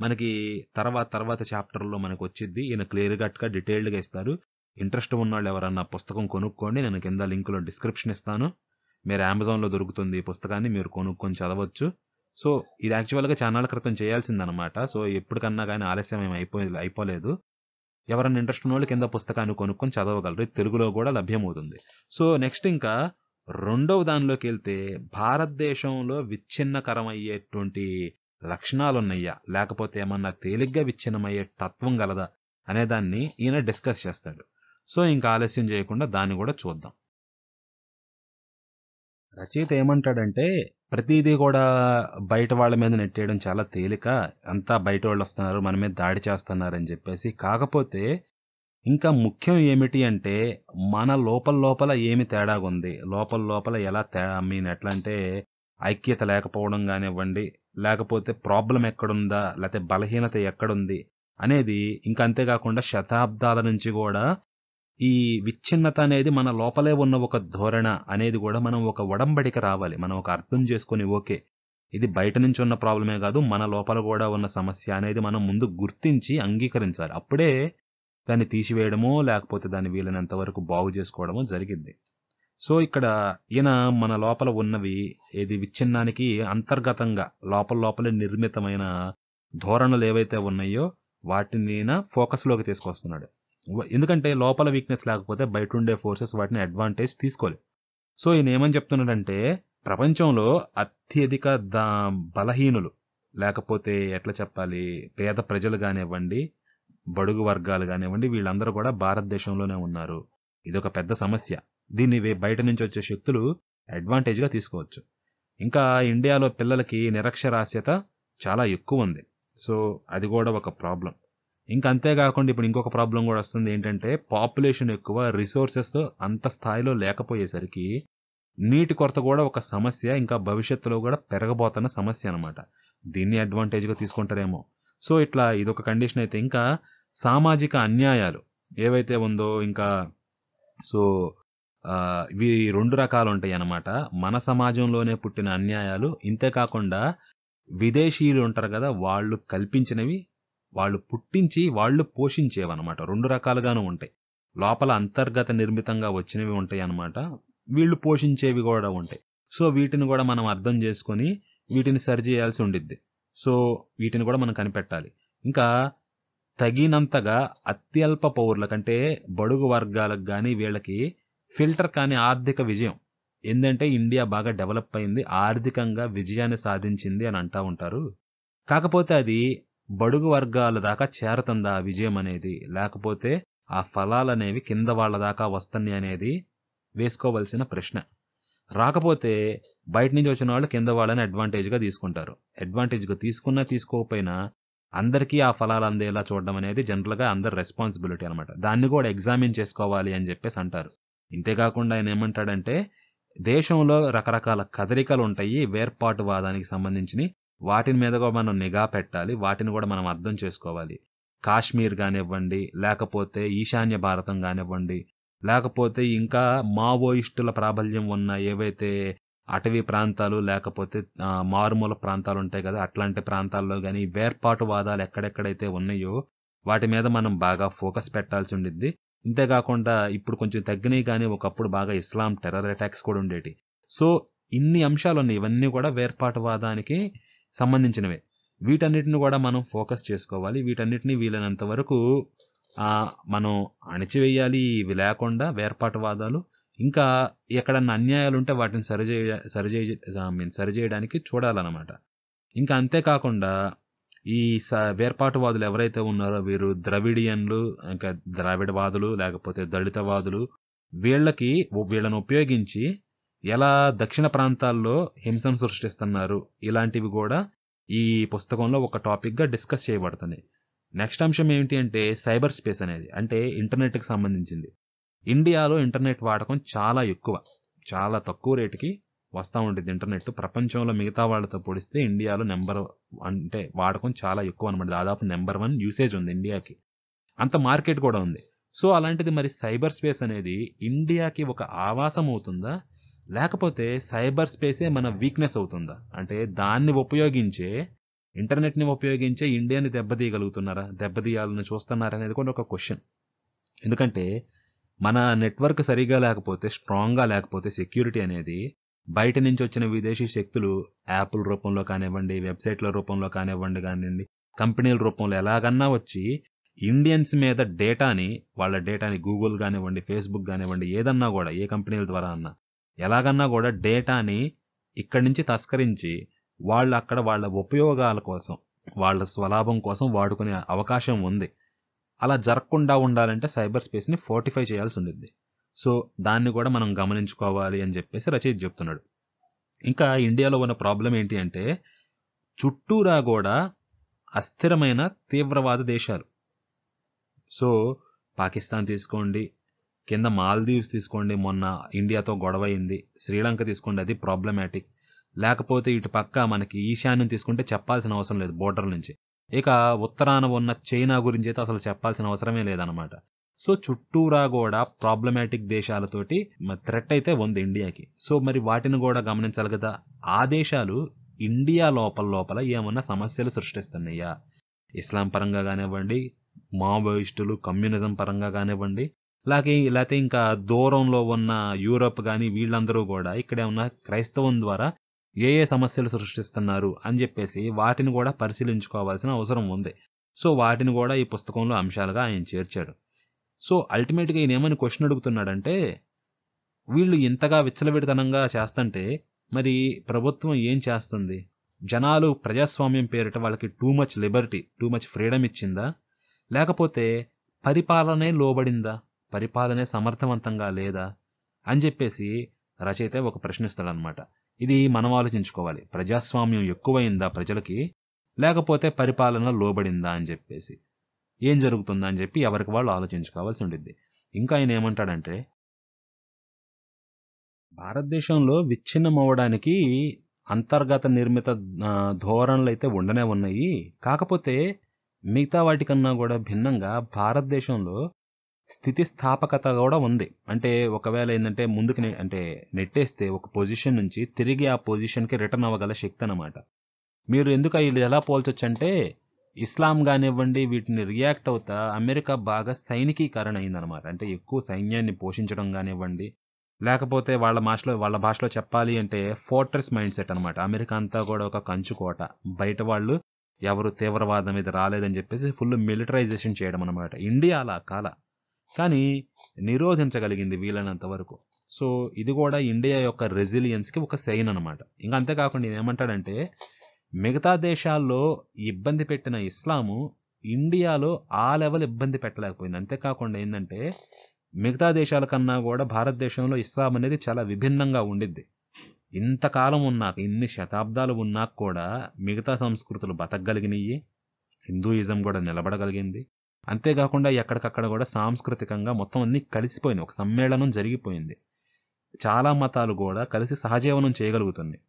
మనకి తర్వాత చాప్టర్లో మనకు వచ్చింది. ఈయన క్లియర్ గా డీటెయిల్డ్ గా ఇస్తారు. ఇంట్రెస్ట్ ఉన్న వాళ్ళు ఎవరన్నా పుస్తకం కొనుక్కోండి, నేను కింద లింక్ లో డిస్క్రిప్షన్ ఇస్తాను. మీరు అమెజాన్ లో దొరుకుతుంది ఈ పుస్తకాన్ని, మీరు కొనుక్కొని చదవచ్చు. సో ఇది యాక్చువల్ గా చాలా క్రితం చేయాల్సిందనమాట. సో ఎప్పటికన్నా కానీ ఆలస్యం ఏమి అయిపోలేదు. ఎవరన్నా ఇంట్రెస్ట్ ఉన్న వాళ్ళు కింద పుస్తకాన్ని కొనుక్కొని చదవగలరు, తెలుగులో కూడా లభ్యమవుతుంది. సో నెక్స్ట్ ఇంకా రెండవ దానిలోకి వెళ్తే, భారతదేశంలో విచ్ఛిన్నకరమయ్యేటువంటి లక్షణాలున్నాయా లేకపోతే ఏమన్నా తేలిగ్గా విచ్ఛిన్నమయ్యే తత్వం గలదా అనే దాన్ని ఈయన డిస్కస్ చేస్తాడు. సో ఇంకా ఆలస్యం చేయకుండా దాన్ని కూడా చూద్దాం. రచయిత ఏమంటాడంటే, ప్రతిదీ కూడా బయట వాళ్ళ మీద నెట్టేయడం చాలా తేలిక, అంతా బయట వాళ్ళు వస్తున్నారు మన మీద దాడి చేస్తున్నారు అని చెప్పేసి. కాకపోతే ఇంకా ముఖ్యం ఏమిటి అంటే మన లోపల ఏమి తేడాగా ఉంది, లోపల ఎలా ఎట్లా అంటే ఐక్యత లేకపోవడం కానివ్వండి, లేకపోతే ప్రాబ్లం ఎక్కడుందా, లేకపోతే బలహీనత ఎక్కడుంది అనేది. ఇంకా అంతేకాకుండా శతాబ్దాల నుంచి కూడా ఈ విచ్ఛిన్నత అనేది మన లోపలే ఉన్న ఒక ధోరణ అనేది కూడా మనం ఒక ఒడంబడిక రావాలి. మనం ఒక అర్థం చేసుకొని, ఓకే ఇది బయట నుంచి ఉన్న ప్రాబ్లమే కాదు, మన లోపల కూడా ఉన్న సమస్య అనేది మనం ముందు గుర్తించి అంగీకరించాలి. అప్పుడే దాన్ని తీసివేయడమో లేకపోతే దాన్ని వీలైనంత వరకు బాగు చేసుకోవడమో జరిగింది. సో ఇక్కడ ఈయన మన లోపల ఉన్నవి ఏది విచ్ఛిన్నానికి అంతర్గతంగా లోపలే నిర్మితమైన ధోరణులు ఏవైతే ఉన్నాయో వాటిని ఫోకస్ లోకి తీసుకొస్తున్నాడు. ఎందుకంటే లోపల వీక్నెస్ లేకపోతే బయట ఉండే ఫోర్సెస్ వాటిని అడ్వాంటేజ్ తీసుకోలేదు. సో ఈయన ఏమని చెప్తున్నాడంటే, ప్రపంచంలో అత్యధిక బలహీనులు, లేకపోతే ఎట్లా చెప్పాలి, పేద ప్రజలు కానివ్వండి, బడుగు వర్గాలు కానివ్వండి, వీళ్ళందరూ కూడా భారతదేశంలోనే ఉన్నారు. ఇది ఒక పెద్ద సమస్య. దీన్ని బయట నుంచి వచ్చే శక్తులు అడ్వాంటేజ్ గా తీసుకోవచ్చు. ఇంకా ఇండియాలో పిల్లలకి నిరక్షరాస్యత చాలా ఎక్కువ ఉంది. సో అది కూడా ఒక ప్రాబ్లం. ఇంకా అంతేకాకుండా ఇప్పుడు ఇంకొక ప్రాబ్లం కూడా వస్తుంది. ఏంటంటే పాపులేషన్ ఎక్కువ, రిసోర్సెస్ అంత స్థాయిలో లేకపోయేసరికి నీటి కొరత కూడా ఒక సమస్య, ఇంకా భవిష్యత్తులో కూడా పెరగబోతున్న సమస్య అనమాట. దీన్ని అడ్వాంటేజ్ గా తీసుకుంటారేమో. సో ఇట్లా ఇదొక కండిషన్ అయితే, ఇంకా సామాజిక అన్యాయాలు ఏవైతే ఉందో, ఇంకా సో ఇవి 2 రకాలు ఉంటాయి అన్నమాట. మన సమాజంలోనే పుట్టిన అన్యాయాలు, ఇంతేకాకుండా విదేశీయులు ఉంటారు కదా, వాళ్ళు కల్పించినవి, వాళ్ళు పుట్టించి వాళ్ళు పోషించేవన్నమాట. 2 రకాలుగాను ఉంటాయి. లోపల అంతర్గత నిర్మితంగా వచ్చినవి ఉంటాయి అన్నమాట, వీళ్ళు పోషించేవి కూడా ఉంటాయి. సో వీటిని కూడా మనం అర్థం చేసుకొని వీటిని సరి చేయాల్సి ఉండిద్ది. సో వీటిని కూడా మనం కనిపెట్టాలి. ఇంకా తగినంతగా అత్యల్ప పౌరులకంటే బడుగు వర్గాలకు కానీ వీళ్ళకి ఫిల్టర్ కాని ఆర్థిక విజయం. ఏంటంటే ఇండియా బాగా డెవలప్ అయింది, ఆర్థికంగా విజయాన్ని సాధించింది అని అంటా ఉంటారు. కాకపోతే అది బడుగు వర్గాల దాకా చేరుతుందా ఆ విజయం అనేది, లేకపోతే ఆ ఫలాలు అనేవి కింద వాళ్ళ దాకా వస్తున్నాయి అనేది వేసుకోవలసిన ప్రశ్న. రాకపోతే బయట నుంచి వచ్చిన వాళ్ళు కింద వాళ్ళని అడ్వాంటేజ్ గా తీసుకుంటారు. అడ్వాంటేజ్ గా తీసుకున్నా తీసుకోకపోయినా అందరికీ ఆ ఫలాలు అందేలా చూడడం అనేది జనరల్ గా అందరి రెస్పాన్సిబిలిటీ అనమాట. దాన్ని కూడా ఎగ్జామిన్ చేసుకోవాలి అని చెప్పేసి అంటారు. ఇంతేకాకుండా ఆయన ఏమంటాడంటే, దేశంలో రకరకాల కదలికలు ఉంటాయి వేర్పాటువాదానికి సంబంధించి, వాటిని మీద కూడా మనం నిఘా పెట్టాలి, వాటిని కూడా మనం అర్థం చేసుకోవాలి. కాశ్మీర్ కానివ్వండి, లేకపోతే ఈశాన్య భారతం కానివ్వండి, లేకపోతే ఇంకా మావోయిస్టుల ప్రాబల్యం ఉన్న ఏవైతే అటవీ ప్రాంతాలు, లేకపోతే మారుమూల ప్రాంతాలు ఉంటాయి కదా, అట్లాంటి ప్రాంతాల్లో కానీ వేర్పాటువాదాలు ఎక్కడెక్కడైతే ఉన్నాయో వాటి మీద మనం బాగా ఫోకస్ పెట్టాల్సి ఉండిద్ది. ఇంతేకాకుండా ఇప్పుడు కొంచెం తగ్గినాయి, కానీ ఒకప్పుడు బాగా ఇస్లాం టెర్రర్ అటాక్స్ కూడా ఉండేటి. సో ఇన్ని అంశాలు ఉన్నాయి, ఇవన్నీ కూడా వేర్పాటువాదానికి సంబంధించినవే. వీటన్నిటిని కూడా మనం ఫోకస్ చేసుకోవాలి. వీటన్నిటిని వీలైనంత వరకు మనం అణిచివేయాలి. ఇవి లేకుండా వేర్పాటువాదాలు, ఇంకా ఎక్కడన్నా అన్యాయాలు ఉంటే వాటిని సరిచేయడానికి చూడాలన్నమాట. ఇంకా అంతేకాకుండా ఈ వేర్పాటువాదులు ఎవరైతే ఉన్నారో వీరు ద్రవిడియన్లు, ఇంకా ద్రావిడవాదులు, లేకపోతే దళితవాదులు, వీళ్ళను ఉపయోగించి ఎలా దక్షిణ ప్రాంతాల్లో హింసను సృష్టిస్తున్నారు, ఇలాంటివి కూడా ఈ పుస్తకంలో ఒక టాపిక్ గా డిస్కస్ చేయబడుతున్నాయి. నెక్స్ట్ అంశం ఏంటి అంటే సైబర్ స్పేస్ అనేది, అంటే ఇంటర్నెట్ కి సంబంధించింది. ఇండియాలో ఇంటర్నెట్ వాడకం చాలా ఎక్కువ, చాలా తక్కువ రేటుకి వస్తూ ఉంటుంది ఇంటర్నెట్. ప్రపంచంలో మిగతా వాళ్ళతో పోలిస్తే ఇండియాలో అంటే వాడకం చాలా ఎక్కువ అనమాట. దాదాపు నెంబర్ 1 యూసేజ్ ఉంది ఇండియాకి, అంత మార్కెట్ కూడా ఉంది. సో అలాంటిది మరి సైబర్ స్పేస్ అనేది ఇండియాకి ఒక ఆవాసం అవుతుందా, లేకపోతే సైబర్ స్పేసే మన వీక్నెస్ అవుతుందా? అంటే దాన్ని ఉపయోగించే, ఇంటర్నెట్ ని ఉపయోగించే ఇండియాని దెబ్బతీయాలని చూస్తున్నారా అనేది కూడా ఒక క్వశ్చన్. ఎందుకంటే మన నెట్వర్క్ సరిగా లేకపోతే, స్ట్రాంగ్ గా లేకపోతే సెక్యూరిటీ అనేది బయట నుంచి వచ్చిన విదేశీ శక్తులు యాప్ల రూపంలో కానివ్వండి, వెబ్సైట్ల రూపంలో కానివ్వండి, కంపెనీల రూపంలో ఎలాగన్నా వచ్చి ఇండియన్స్ మీద వాళ్ళ డేటాని గూగుల్ కానివ్వండి, ఫేస్బుక్ కానివ్వండి, ఏదన్నా కూడా ఏ కంపెనీల ద్వారా అన్నా ఎలాగన్నా కూడా డేటాని ఇక్కడి నుంచి తస్కరించి వాళ్ళు అక్కడ వాళ్ళ ఉపయోగాల కోసం, వాళ్ళ స్వలాభం కోసం వాడుకునే అవకాశం ఉంది. అలా జరగకుండా ఉండాలంటే సైబర్ స్పేస్ ని ఫోర్టిఫై చేయాల్సి ఉంటుంది. సో దాన్ని కూడా మనం గమనించుకోవాలి అని చెప్పేసి రచయిత చెప్తున్నాడు. ఇంకా ఇండియాలో ఉన్న ప్రాబ్లం ఏంటి అంటే చుట్టూరా కూడా అస్థిరమైన తీవ్రవాద దేశాలు. సో పాకిస్తాన్ తీసుకోండి, కింద మాల్దీవ్స్ తీసుకోండి, మొన్న ఇండియాతో గొడవ అయింది. శ్రీలంక తీసుకోండి, అది ప్రాబ్లమాటిక్. లేకపోతే ఇటు పక్క మనకి ఈశాన్యం తీసుకుంటే చెప్పాల్సిన అవసరం లేదు బోర్డర్ నుంచి. ఇక ఉత్తరాన ఉన్న చైనా గురించి అయితే అసలు చెప్పాల్సిన అవసరమే లేదనమాట. సో చుట్టూరా కూడా ప్రాబ్లమాటిక్ దేశాలతోటి థ్రెట్ అయితే ఉంది ఇండియాకి. సో మరి వాటిని కూడా గమనించాలి కదా. ఆ దేశాలు ఇండియా లోపల ఏమన్నా సమస్యలు సృష్టిస్తున్నాయా? ఇస్లాం పరంగా కానివ్వండి, మావోయిస్టులు కమ్యూనిజం పరంగా కానివ్వండి, లేకపోతే ఇంకా దూరంలో ఉన్న యూరోప్ కానీ వీళ్ళందరూ కూడా ఇక్కడ ఉన్న క్రైస్తవం ద్వారా ఏ సమస్యలు సృష్టిస్తున్నారు అని చెప్పేసి వాటిని కూడా పరిశీలించుకోవాల్సిన అవసరం ఉంది. సో వాటిని కూడా ఈ పుస్తకంలో అంశాలుగా ఆయన చేర్చాడు. సో అల్టిమేట్గా ఈయన ఏమని క్వశ్చన్ అడుగుతున్నాడంటే, వీళ్ళు ఇంతగా విచ్చలవిడితనంగా చేస్తుంటే మరి ప్రభుత్వం ఏం చేస్తుంది? జనాలు ప్రజాస్వామ్యం పేరిట వాళ్ళకి too much Liberty, too much freedom ఇచ్చిందా? లేకపోతే పరిపాలనే లోబడిందా? పరిపాలనే సమర్థవంతంగా లేదా అని చెప్పేసి రచయిత ఒక ప్రశ్నిస్తాడనమాట. ఇది మనం ఆలోచించుకోవాలి. ప్రజాస్వామ్యం ఎక్కువైందా ప్రజలకి, లేకపోతే పరిపాలన లోబడిందా అని చెప్పేసి ఏం జరుగుతుందా అని చెప్పి ఎవరికి వాళ్ళు ఆలోచించుకోవాల్సి ఉండిద్ది. ఇంకా ఆయన ఏమంటాడంటే, భారతదేశంలో విచ్ఛిన్నం అవ్వడానికి అంతర్గత నిర్మిత ధోరణులు అయితే ఉండనే ఉన్నాయి. కాకపోతే మిగతా వాటికన్నా కూడా భిన్నంగా భారతదేశంలో స్థితిస్థాపకత కూడా ఉంది. అంటే ఒకవేళ ఏంటంటే ముందుకు అంటే నెట్టేస్తే ఒక పొజిషన్ నుంచి తిరిగి ఆ పొజిషన్కి రిటర్న్ అవ్వగల శక్తి అన్నమాట. మీరు ఎందుకు ఇది ఎలా పోల్చొచ్చు అంటే, ఇస్లాం కానివ్వండి వీటిని రియాక్ట్ అవుతా అమెరికా బాగా సైనికీకరణ అయిందనమాట. అంటే ఎక్కువ సైన్యాన్ని పోషించడం కానివ్వండి, లేకపోతే వాళ్ళ భాషలో చెప్పాలి అంటే ఫోర్ట్రెస్ మైండ్ సెట్ అనమాట. అమెరికా అంతా కూడా ఒక కంచుకోట, బయట వాళ్ళు ఎవరు తీవ్రవాదం మీద రాలేదని చెప్పేసి ఫుల్ మిలిటరైజేషన్ చేయడం అనమాట. ఇండియా అలా కానీ నిరోధించగలిగింది వీలైనంత వరకు. సో ఇది కూడా ఇండియా యొక్క రెసిలియన్స్ కి ఒక సైన్ అనమాట. ఇంకా అంతేకాకుండా నేను ఏమంటాడంటే, మిగతా దేశాల్లో ఇబ్బంది పెట్టిన ఇస్లాము ఇండియాలో ఆ లెవెల్ ఇబ్బంది పెట్టలేకపోయింది. అంతేకాకుండా ఏంటంటే మిగతా దేశాల కన్నా కూడా భారతదేశంలో ఇస్లాం అనేది చాలా విభిన్నంగా ఉండిద్ది. ఇంతకాలం ఉన్నాక, ఇన్ని శతాబ్దాలు ఉన్నాక కూడా మిగతా సంస్కృతులు బతకగలిగినాయి, హిందూయిజం కూడా నిలబడగలిగింది. అంతేకాకుండా ఎక్కడికక్కడ కూడా సాంస్కృతికంగా మొత్తం అన్ని కలిసిపోయింది, ఒక సమ్మేళనం జరిగిపోయింది. చాలా మతాలు కూడా కలిసి సహజీవనం చేయగలుగుతున్నాయి.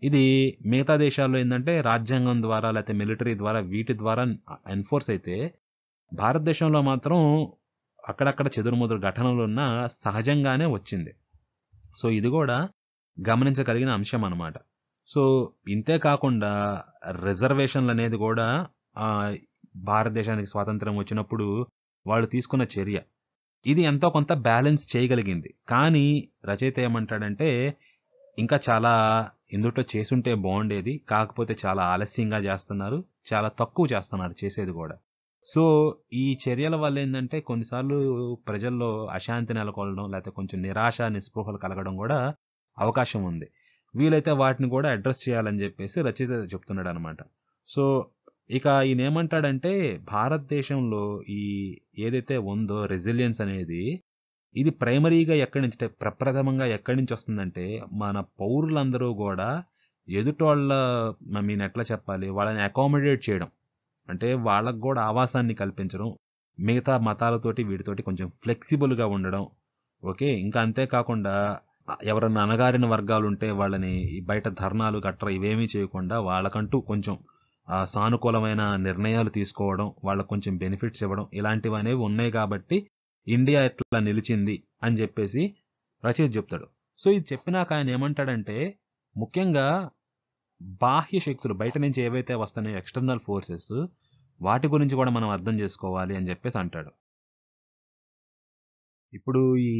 ఇది మిగతా దేశాల్లో ఏంటంటే రాజ్యాంగం ద్వారా లేకపోతే మిలిటరీ ద్వారా వీటి ద్వారా ఎన్ఫోర్స్ అయితే, భారతదేశంలో మాత్రం అక్కడక్కడ చెదురుముదురు ఘటనలు ఉన్న సహజంగానే వచ్చింది. సో ఇది కూడా గమనించగలిగిన అంశం అన్నమాట. సో ఇంతే కాకుండా రిజర్వేషన్లు అనేది కూడా భారతదేశానికి స్వాతంత్రం వచ్చినప్పుడు వాళ్ళు తీసుకున్న చర్య, ఇది ఎంతో కొంత బ్యాలెన్స్ చేయగలిగింది. కానీ రచయిత ఏమంటాడంటే, ఇంకా చాలా ఇందులో చేసుంటే బాగుండేది, కాకపోతే చాలా ఆలస్యంగా చేస్తున్నారు, చాలా తక్కువ చేస్తున్నారు చేసేది కూడా. సో ఈ చర్యల వల్ల ఏంటంటే కొన్నిసార్లు ప్రజల్లో అశాంతి నెలకొనడం, లేకపోతే కొంచెం నిరాశ నిస్పృహలు కలగడం కూడా అవకాశం ఉంది. వీలైతే వాటిని కూడా అడ్రస్ చేయాలని చెప్పేసి రచయిత చెప్తున్నాడు అనమాట. సో ఇక ఈయన ఏమంటాడంటే, భారతదేశంలో ఈ ఏదైతే ఉందో రెసిలియన్స్ అనేది, ఇది ప్రైమరీగా ఎక్కడి నుంచి, ప్రప్రథమంగా ఎక్కడి నుంచి వస్తుందంటే, మన పౌరులందరూ కూడా ఎదుటోళ్ళ ఎట్లా చెప్పాలి, వాళ్ళని అకామిడేట్ చేయడం, అంటే వాళ్ళకు కూడా ఆవాసాన్ని కల్పించడం, మిగతా మతాలతోటి వీటితోటి కొంచెం ఫ్లెక్సిబుల్గా ఉండడం. ఓకే, ఇంకా అంతేకాకుండా ఎవరన్నా అణగారిన వర్గాలు ఉంటే వాళ్ళని బయట ధర్నాలు గట్రా ఇవేమీ చేయకుండా వాళ్ళకంటూ కొంచెం సానుకూలమైన నిర్ణయాలు తీసుకోవడం, వాళ్ళకు కొంచెం బెనిఫిట్స్ ఇవ్వడం, ఇలాంటివి అనేవి ఉన్నాయి కాబట్టి ఇండియా ఎట్లా నిలిచింది అని చెప్పేసి రచయిత చెప్తాడు. సో ఇది చెప్పినాక ఆయన ఏమంటాడంటే, ముఖ్యంగా బాహ్య శక్తులు బయట నుంచి ఏవైతే వస్తున్నాయో ఎక్స్టర్నల్ ఫోర్సెస్, వాటి గురించి కూడా మనం అర్థం చేసుకోవాలి అని చెప్పేసి అంటాడు. ఇప్పుడు ఈ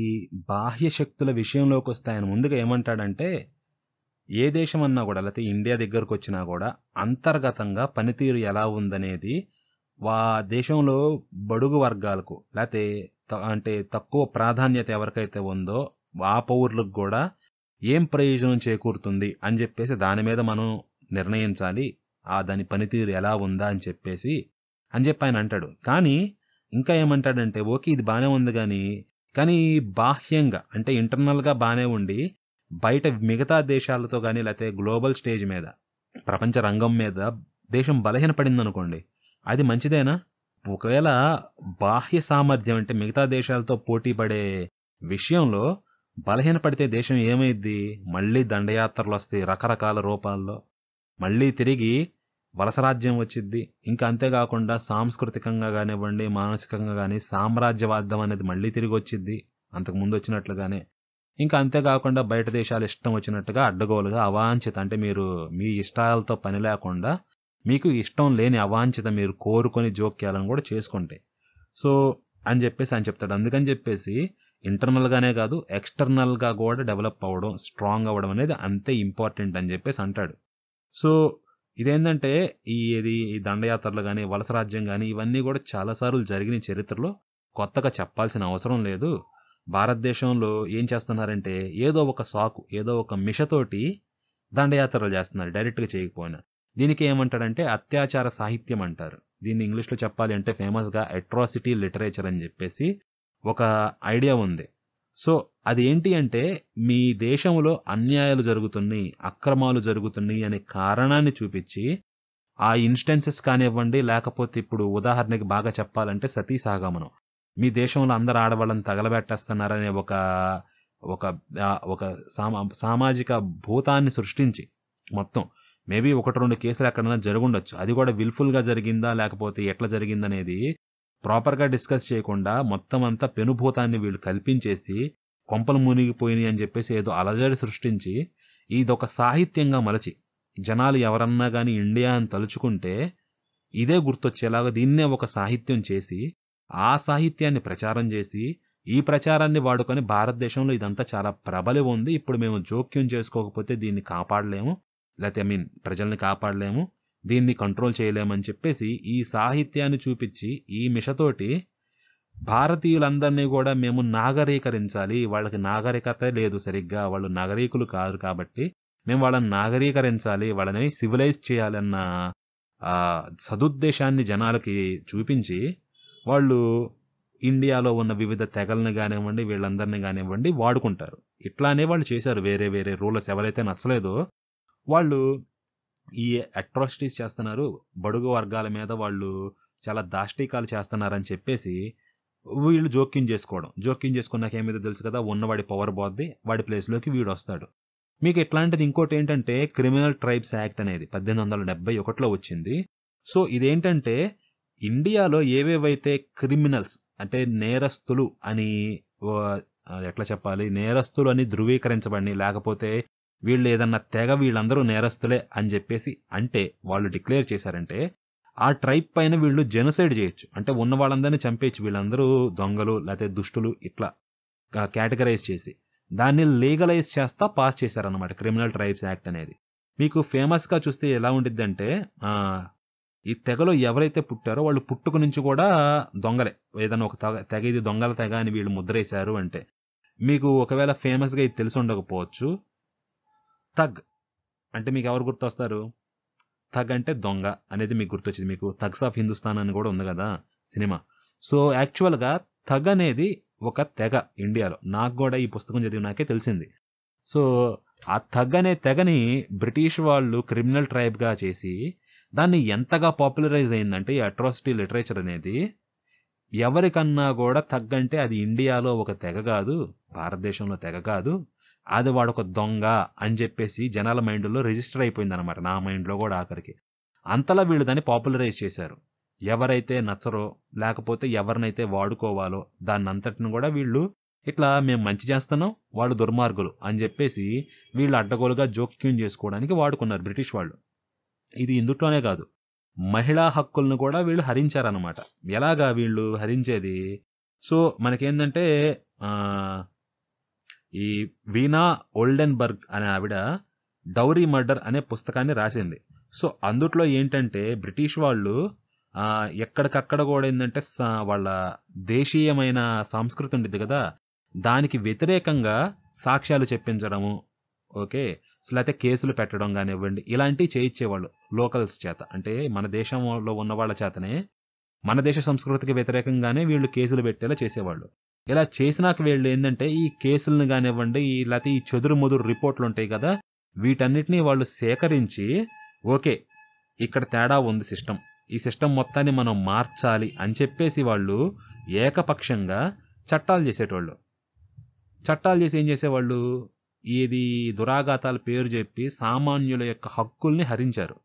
బాహ్య శక్తుల విషయంలోకి వస్తే ఆయన ముందుగా ఏమంటాడంటే, ఏ దేశం అన్నా కూడా లేకపోతే ఇండియా దగ్గరకు వచ్చినా కూడా అంతర్గతంగా పనితీరు ఎలా ఉందనేది దేశంలో బడుగు వర్గాలకు లేకపోతే అంటే తక్కువ ప్రాధాన్యత ఎవరికైతే ఉందో ఆ పౌరులకు కూడా ఏం ప్రయోజనం చేకూరుతుంది అని చెప్పేసి దాని మీద మనం నిర్ణయించాలి, దాని పనితీరు ఎలా ఉందా అని చెప్పి ఆయన అంటాడు. కానీ ఇంకా ఏమంటాడంటే, ఓకే ఇది బానే ఉంది కానీ బాహ్యంగా అంటే ఇంటర్నల్గా బానే ఉండి బయట మిగతా దేశాలతో కానీ లేకపోతే గ్లోబల్ స్టేజ్ మీద, ప్రపంచ రంగం మీద దేశం బలహీనపడింది అనుకోండి, అది మంచిదేనా? ఒకవేళ బాహ్య సామర్థ్యం అంటే మిగతా దేశాలతో పోటీ పడే విషయంలో బలహీనపడితే దేశం ఏమైద్ది? మళ్ళీ దండయాత్రలు వస్తాయి రకరకాల రూపాల్లో, మళ్ళీ తిరిగి వలసరాజ్యం వచ్చిద్ది. ఇంకా అంతేకాకుండా సాంస్కృతికంగా కానివ్వండి, మానసికంగా కానీ సామ్రాజ్యవాదం అనేది మళ్ళీ తిరిగి వచ్చిద్ది అంతకుముందు వచ్చినట్లుగానే. ఇంకా అంతేకాకుండా బయట దేశాలు ఇష్టం వచ్చినట్టుగా అడ్డగోలుగా అవాంఛిత, అంటే మీరు మీ ఇష్టాలతో పని లేకుండా మీకు ఇష్టం లేని అవాంఛిత మీరు కోరుకొని జోక్యాలను కూడా చేసుకుంటే సో అని చెప్పేసి ఆయన చెప్తాడు. అందుకని చెప్పేసి ఇంటర్నల్ గానే కాదు ఎక్స్టర్నల్ గా కూడా డెవలప్ అవ్వడం, స్ట్రాంగ్ అవ్వడం అనేది అంతే ఇంపార్టెంట్ అని చెప్పేసి అంటాడు. సో ఇదేంటంటే ఈ దండయాత్రలు కానీ వలస రాజ్యం కానీ ఇవన్నీ కూడా చాలాసార్లు జరిగిన చరిత్రలో, కొత్తగా చెప్పాల్సిన అవసరం లేదు. భారతదేశంలో ఏం చేస్తున్నారంటే ఏదో ఒక సాకు, ఏదో ఒక మిషతోటి దండయాత్రలు చేస్తున్నారు, డైరెక్ట్ గా చేయకపోయినా. దీనికి ఏమంటాడంటే అత్యాచార సాహిత్యం అంటారు. దీన్ని ఇంగ్లీష్ లో చెప్పాలి అంటే ఫేమస్ గా అట్రాసిటీ లిటరేచర్ అని చెప్పేసి ఒక ఐడియా ఉంది. సో అది ఏంటి అంటే మీ దేశంలో అన్యాయాలు జరుగుతున్నాయి, అక్రమాలు జరుగుతున్నాయి అనే కారణాన్ని చూపించి ఆ ఇన్స్టెన్సెస్ కానివ్వండి, లేకపోతే ఇప్పుడు ఉదాహరణకి బాగా చెప్పాలంటే సతీ సాగమనం, మీ దేశంలో అందరు ఆడవాళ్ళని తగలబెట్టేస్తున్నారనే ఒక ఒక ఒక సామాజిక భూతాన్ని సృష్టించి మొత్తం మేబీ 1-2 కేసులు ఎక్కడైనా జరుగుండొచ్చు, అది కూడా విల్ఫుల్ గా జరిగిందా లేకపోతే ఎట్లా జరిగిందనేది ప్రాపర్ గా డిస్కస్ చేయకుండా మొత్తం అంతా పెనుభూతాన్ని వీళ్ళు కల్పించేసి కొంపలు మునిగిపోయినాయి అని చెప్పేసి ఏదో అలజడి సృష్టించి ఇదొక సాహిత్యంగా మలచి జనాలు ఎవరన్నా గాని ఇండియా అని తలుచుకుంటే ఇదే గుర్తొచ్చేలాగా దీన్నే ఒక సాహిత్యం చేసి ఆ సాహిత్యాన్ని ప్రచారం చేసి ఈ ప్రచారాన్ని వాడుకొని భారతదేశంలో ఇదంతా చాలా ప్రబలి ఉంది, ఇప్పుడు మేము జోక్యం చేసుకోకపోతే దీన్ని కాపాడలేము, లేకపోతే ప్రజల్ని కాపాడలేము, దీన్ని కంట్రోల్ చేయలేమని చెప్పేసి ఈ సాహిత్యాన్ని చూపించి ఈ మిషతోటి భారతీయులందరినీ కూడా మేము నాగరీకరించాలి, వాళ్ళకి నాగరికత లేదు సరిగ్గా, వాళ్ళు నాగరికులు కాదు కాబట్టి మేము వాళ్ళని నాగరీకరించాలి, వాళ్ళని సివిలైజ్ చేయాలన్న సదుద్దేశాన్ని జనాలకి చూపించి వాళ్ళు ఇండియాలో ఉన్న వివిధ తెగల్ని కానివ్వండి వీళ్ళందరినీ కానివ్వండి వాడుకుంటారు. ఇట్లానే వాళ్ళు చేశారు. వేరే వేరే రూలర్స్ ఎవరైతే నచ్చలేదో వాళ్ళు ఈ అట్రాసిటీస్ చేస్తున్నారు, బడుగు వర్గాల మీద వాళ్ళు చాలా దాష్టీకాలు చేస్తున్నారని చెప్పేసి వీళ్ళు జోక్యం చేసుకున్నాక ఏమైతే తెలుసు కదా, ఉన్నవాడి పవర్ పోద్ది, వాడి ప్లేస్ లోకి వీడు వస్తాడు. మీకు ఇట్లాంటిది ఇంకోటి ఏంటంటే క్రిమినల్ ట్రైబ్స్ యాక్ట్ అనేది 1871లో వచ్చింది. సో ఇదేంటంటే ఇండియాలో ఏవేవైతే క్రిమినల్స్ అంటే నేరస్తులు అని ఎట్లా చెప్పాలి, నేరస్తులు అని ధృవీకరించబడి లేకపోతే వీళ్ళు ఏదన్నా తెగ వీళ్ళందరూ నేరస్తులే అని చెప్పేసి అంటే వాళ్ళు డిక్లేర్ చేశారంటే ఆ ట్రైబ్ పైన వీళ్ళు జెనోసైడ్ చేయొచ్చు, అంటే ఉన్న వాళ్ళందరినీ చంపేయచ్చు, వీళ్ళందరూ దొంగలు లేకపోతే దుష్టులు ఇట్లా కేటగరైజ్ చేసి దాన్ని లీగలైజ్ చేస్తా పాస్ చేశారన్నమాట క్రిమినల్ ట్రైబ్స్ యాక్ట్ అనేది. మీకు ఫేమస్ గా చూస్తే ఎలా ఉండిద్దంటే ఈ తెగలో ఎవరైతే పుట్టారో వాళ్ళు పుట్టుక నుంచి కూడా దొంగలే, ఏదైనా ఒక తెగ ఇది దొంగల తెగ అని వీళ్ళు ముద్రేశారు అంటే మీకు ఒకవేళ ఫేమస్ గా ఇది తెలిసి ఉండకపోవచ్చు, థగ్ అంటే మీకు ఎవరు గుర్తొస్తారు? థగ్ అంటే దొంగ అనేది మీకు గుర్తొచ్చింది. మీకు థగ్స్ ఆఫ్ హిందుస్థాన్ అని కూడా ఉంది కదా సినిమా. సో యాక్చువల్ గా థగ్ అనేది ఒక తెగ ఇండియాలో, నాకు కూడా ఈ పుస్తకం చదివినాకే తెలిసింది. సో ఆ థగ్ అనే తెగని బ్రిటిష్ వాళ్ళు క్రిమినల్ ట్రైబ్ గా చేసి దాన్ని ఎంతగా పాపులరైజ్ అయిందంటే ఈ అట్రాసిటీ లిటరేచర్ అనేది ఎవరికన్నా కూడా థగ్ అంటే అది ఇండియాలో ఒక తెగ కాదు, భారతదేశంలో తెగ కాదు, అది వాడొక దొంగ అని చెప్పేసి జనాల మైండ్లో రిజిస్టర్ అయిపోయింది అనమాట, నా మైండ్లో కూడా ఆఖరికి. అంతలా వీళ్ళు దాన్ని పాపులరైజ్ చేశారు. ఎవరైతే నచ్చరో లేకపోతే ఎవరినైతే వాడుకోవాలో దాన్ని అంతటిని కూడా వీళ్ళు ఇట్లా మేము మంచి చేస్తున్నాం వాళ్ళు దుర్మార్గులు అని చెప్పేసి వీళ్ళు అడ్డగోలుగా జోక్యం చేసుకోవడానికి వాడుకున్నారు బ్రిటిష్ వాళ్ళు. ఇది ఇందుట్లోనే కాదు, మహిళా హక్కులను కూడా వీళ్ళు హరించారనమాట. ఎలాగా వీళ్ళు హరించేది? సో మనకేందంటే ఈ వీనా ఓల్డెన్బర్గ్ అనే ఆవిడ డౌరీ మర్డర్ అనే పుస్తకాన్ని రాసింది. సో అందుట్లో ఏంటంటే బ్రిటిష్ వాళ్ళు ఎక్కడికక్కడ కూడా ఏంటంటే వాళ్ళ దేశీయమైన సంస్కృతి ఉండేది కదా, దానికి వ్యతిరేకంగా సాక్ష్యాలు చెప్పించడము, ఓకే, లేకపోతే కేసులు పెట్టడం కానివ్వండి, ఇలాంటివి చేయించేవాళ్ళు లోకల్స్ చేత, అంటే మన దేశంలో ఉన్న వాళ్ళ చేతనే మన దేశ సంస్కృతికి వ్యతిరేకంగానే వీళ్ళు కేసులు పెట్టేలా చేసేవాళ్ళు. ఇలా చేసినాక వీళ్ళు ఏంటంటే ఈ కేసులను కానివ్వండి లేకపోతే ఈ చెదురు మొదురు రిపోర్ట్లు ఉంటాయి కదా, వీటన్నిటినీ వాళ్ళు సేకరించి ఓకే ఇక్కడ తేడా ఉంది సిస్టమ్, ఈ సిస్టమ్ మొత్తాన్ని మనం మార్చాలి అని చెప్పేసి వాళ్ళు ఏకపక్షంగా చట్టాలు చేసేటోళ్ళు. చట్టాలు చేసి ఏం చేసేవాళ్ళు, ఏది దురాఘాతాల పేరు చెప్పి సామాన్యుల యొక్క హక్కుల్ని హరించారు.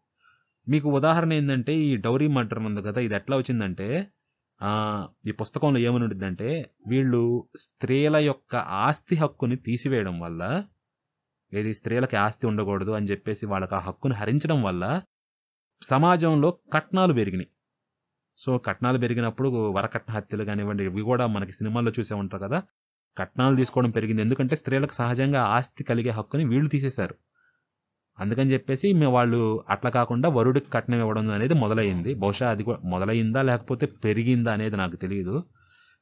మీకు ఉదాహరణ ఏంటంటే ఈ డౌరీ మర్డర్ ఉంది కదా, ఇది ఎట్లా వచ్చిందంటే ఈ పుస్తకంలో ఏమని ఉంటుందంటే, వీళ్ళు స్త్రీల యొక్క ఆస్తి హక్కుని తీసివేయడం వల్ల, ఏది స్త్రీలకి ఆస్తి ఉండకూడదు అని చెప్పేసి వాళ్ళకి ఆ హక్కుని హరించడం వల్ల సమాజంలో కట్నాలు పెరిగినాయి. సో కట్నాలు పెరిగినప్పుడు వరకట్న హత్యలు కానివ్వండి, ఇవి కూడా మనకి సినిమాల్లో చూసే ఉంటారు కదా, కట్నాలు తీసుకోవడం పెరిగింది. ఎందుకంటే స్త్రీలకు సహజంగా ఆస్తి కలిగే హక్కుని వీళ్ళు తీసేశారు. అందుకని చెప్పేసి వాళ్ళు అట్లా కాకుండా వరుడికి కట్నం ఇవ్వడం అనేది మొదలైంది. బహుశా అది మొదలైందా లేకపోతే పెరిగిందా అనేది నాకు తెలియదు.